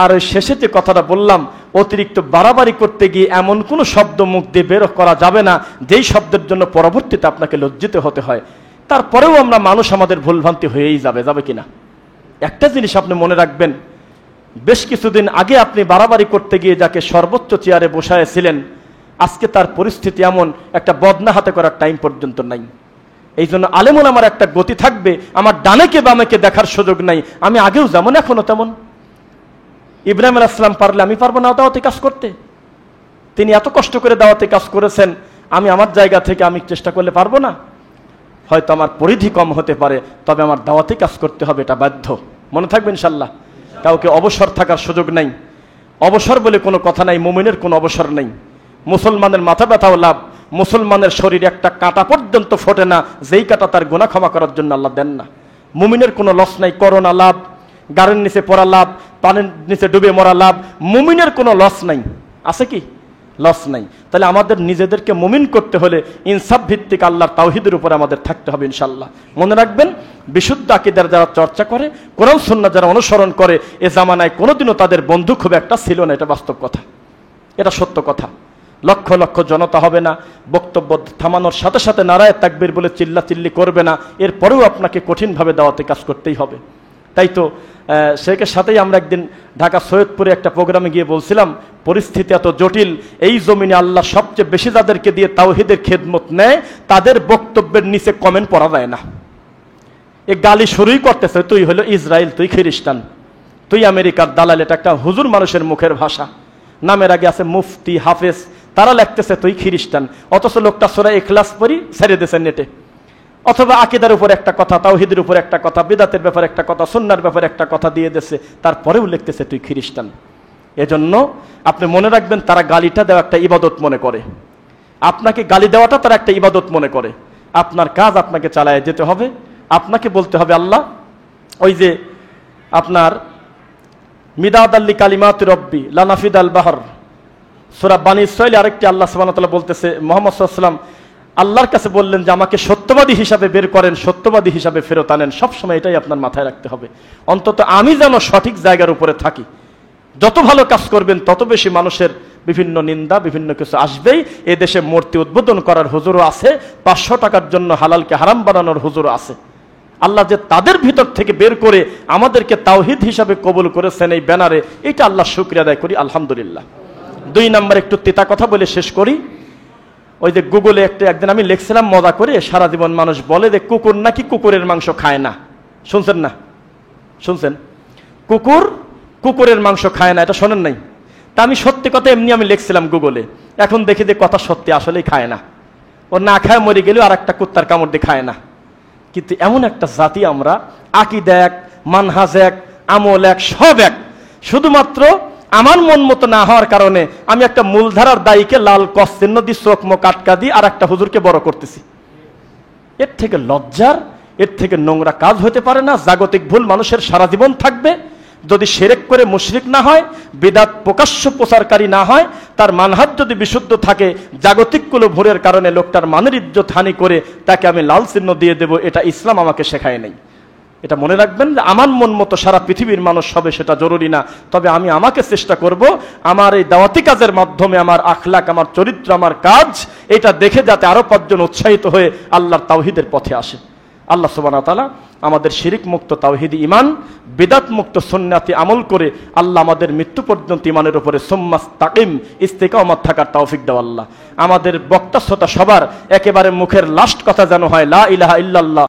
আর ওই শেষে যে কথাটা বললাম, অতিরিক্ত বাড়াবাড়ি করতে গিয়ে এমন কোনো শব্দ মুখ দিয়ে বের করা যাবে না যেই শব্দের জন্য পরবর্তীতে আপনাকে লজ্জিত হতে হয়। তারপরেও আমরা মানুষ, আমাদের ভুলভ্রান্তি হয়েই যাবে, যাবে কিনা? একটা জিনিস আপনি মনে রাখবেন, বেশ কিছুদিন আগে আপনি বাড়াবাড়ি করতে গিয়ে যাকে সর্বোচ্চ চেয়ারে বসায়েছিলেন, আজকে তার পরিস্থিতি এমন, একটা বদনা হাতে করার টাইম পর্যন্ত নাই। এই জন্য আলেমুল আমার একটা গতি থাকবে, আমার ডানেকে বামেকে দেখার সুযোগ নাই। আমি আগেও যেমন এখনো তেমন। ইব্রাহিম আলাইহিস সালাম পারলে আমি পারবো না দাওয়াতি কাজ করতে? তিনি এত কষ্ট করে দাওয়াতি কাজ করেছেন, আমি আমার জায়গা থেকে আমি চেষ্টা করলে পারবো না? হয়তো আমার পরিধি কম হতে পারে, তবে আমার দাওয়াতি কাজ করতে হবে, এটা বাধ্য। মনে থাকবে ইনশাল্লাহ। কাউকে অবসর থাকার সুযোগ নাই, অবসর বলে কোনো কথা নাই, মুমিনের কোনো অবসর নেই। মুসলমানের মাথা ব্যথাও লাভ, মুসলমানের শরীরে একটা কাঁটা পর্যন্ত ফোটে না যেই কাঁটা তার গুনাহ ক্ষমা করার জন্য আল্লাহ দেন না। মুমিনের কোনো লস নাই, করোনা লাভ, গাড়ির নিচে পড়া লাভ, পানির নিচে ডুবে মরা লাভ, মুমিনের কোনো লস নাই। আছে কি? লস নাই। তাহলে আমাদের নিজেদেরকে মুমিন করতে হলে ইনসাফ ভিত্তিক আল্লাহর তাওহীদের উপরে আমাদের থাকতে হবে ইনশাআল্লাহ। মনে রাখবেন, বিশুদ্ধ আকীদার যারা চর্চা করে, কোরআন সুন্নাহ যারা অনুসরণ করে, এ জামানায় কোনোদিনও তাদের বন্ধু খুব একটা ছিল না। এটা বাস্তব কথা, এটা সত্য কথা। লক্ষ লক্ষ জনতা হবে না, বক্তব্য থামানোর সাথে সাথে নারায়ে তাকবীর বলে চিল্লাচিল্লি করবে না, এরপরেও আপনাকে কঠিনভাবে দাওয়াতে কাজ করতেই হবে। তাই তো শেখের সাথেই আমরা একদিন ঢাকা সৈয়দপুরে একটা প্রোগ্রামে গিয়ে বলছিলাম, পরিস্থিতি এত জটিল, এই জমিনে আল্লাহ সবচেয়ে বেশি যাদেরকে দিয়ে তাওহীদের খেদমত নেয়, তাদের বক্তব্যের নিচে কমেন্ট পড়া যায় না। এ গালি শুরুই করতেছে, তুই হলো ইসরায়েল, তুই খ্রিস্টান, তুই আমেরিকার দালাল। এটা একটা হুজুর মানুষের মুখের ভাষা। নামের আগে আছে মুফতি, হাফেজ, তারা লিখতেছে তুই খ্রিস্টান, অথচ লোকটা সূরা ইখলাস পড়ি ছেড়ে দিয়েছে নেটে। অথবা আকীদার উপর একটা কথা, তাওহীদের উপর একটা কথা, বিদআতের ব্যাপারে একটা কথা, সুন্নাহর ব্যাপারে একটা কথা দিয়ে দিয়েছে, তারপরেও লিখতেছে তুই খ্রিস্টান। এজন্য আপনি মনে রাখবেন, তারা গালিটা দেওয়া একটা ইবাদত মনে করে, আপনাকে গালি দেওয়াটা তারা একটা ইবাদত মনে করে। আপনার কাজ আপনাকে চালায় যেতে হবে। আপনাকে বলতে হবে আল্লাহ, ওই যে আপনার মিদাদ আল্লি কালিমাত রব্বি লানাফিদ আল বাহর, সূরা বানী ইসরাঈল আরেকটি আল্লাহ সুবহানাহু ওয়া তাআলা বলতেছে, মুহাম্মদ সাল্লাল্লাহু আলাইহি ওয়াসাল্লাম আল্লাহর কাছে বললেন যে আমাকে সত্যবাদী হিসাবে বের করেন, সত্যবাদী হিসাবে ফেরত আনেন। সবসময় এটাই আপনার মাথায় রাখতে হবে, অন্তত আমি যেন সঠিক জায়গার উপরে থাকি। যত ভালো কাজ করবেন তত বেশি মানুষের বিভিন্ন নিন্দা, বিভিন্ন কিছু আসবেই। এ দেশে মূর্তি উদ্বোধন করার হুজুরও আছে, 500 টাকার জন্য হালালকে হারাম বানানোর হুজুরও আছে। আল্লাহ যে তাদের ভিতর থেকে বের করে আমাদেরকে তাওহীদ হিসাবে কবুল করেছেন এই ব্যানারে, এটা আল্লাহ শুকরিয়া আদায় করি, আলহামদুলিল্লাহ। 2 নম্বর একটু তিতা কথা বলে শেষ করি। ওই যে গুগলে একদিন আমি লিখছিলাম মজা করে, সারা জীবন মানুষ বলে যে কুকুর নাকি কুকুরের মাংস খায় না। শুনছেন না? শুনছেন? কুকুর কুকুরের মাংস খায় না, এটা শোনেন নাই? তা আমি সত্যি কথা এমনি আমি লিখছিলাম গুগলে, এখন দেখি যে কথা সত্যি, আসলেই খায় না। ও না খায় মরে গেলেও আর একটা কুত্তার কামড় দিয়ে খায় না। কিন্তু এমন একটা জাতি আমরা, আকীদা এক, মানহাজ এক, আমল এক, সব এক। শুধুমাত্র আমার মন মতো না হওয়ার কারণে আমি একটা মূলধারার দায়ীকে লাল কস চিহ্ন দিয়ে চোখ মুখ আটকা দিয়ে আর একটা হুজুরকে বড় করতেছি। এর থেকে লজ্জার, এর থেকে নোংরা কাজ হতে পারে না। জাগতিক ভুল মানুষের সারা জীবন থাকবে যদি শিরক করে মুশরিক না হয়, বিদআত প্রকাশ্য প্রচারকারী না হয়, তার মানহাজ যদি বিশুদ্ধ থাকে। জাগতিক কুলো ভোরের কারণে লোকটার মানের ইজ্জত হানি করে তাকে আমি লাল চিহ্ন দিয়ে দেব, এটা ইসলাম আমাকে শেখায় নাই। এটা মনে রাখবেন যে আমার মন মতো সারা পৃথিবীর মানুষ হবে সেটা জরুরি না। তবে আমি আমাকে চেষ্টা করব আমার এই দাওয়াতি কাজের মাধ্যমে আমার আখলাক, আমার চরিত্র, আমার কাজ, এটা দেখে যাতে আরো 5 জন উৎসাহিত হয়ে আল্লাহর তাওহীদের পথে আসে। আল্লাহ সুবহানাহু ওয়া তাআলা আমাদের শিরিক মুক্ত তাওহীদি ঈমান, বিদআত মুক্ত সুন্নাতি আমল করে আল্লাহ আমাদের মৃত্যু পর্যন্ত ঈমানের উপরে সুম্মাস্তাকিম ইস্তিকামাত থাকার তৌফিক দাও আল্লাহ। আমাদের বক্তা শ্রোতা সবার একেবারে মুখের লাস্ট কথা যেন হয় লা ইলাহা ইল্লাল্লাহ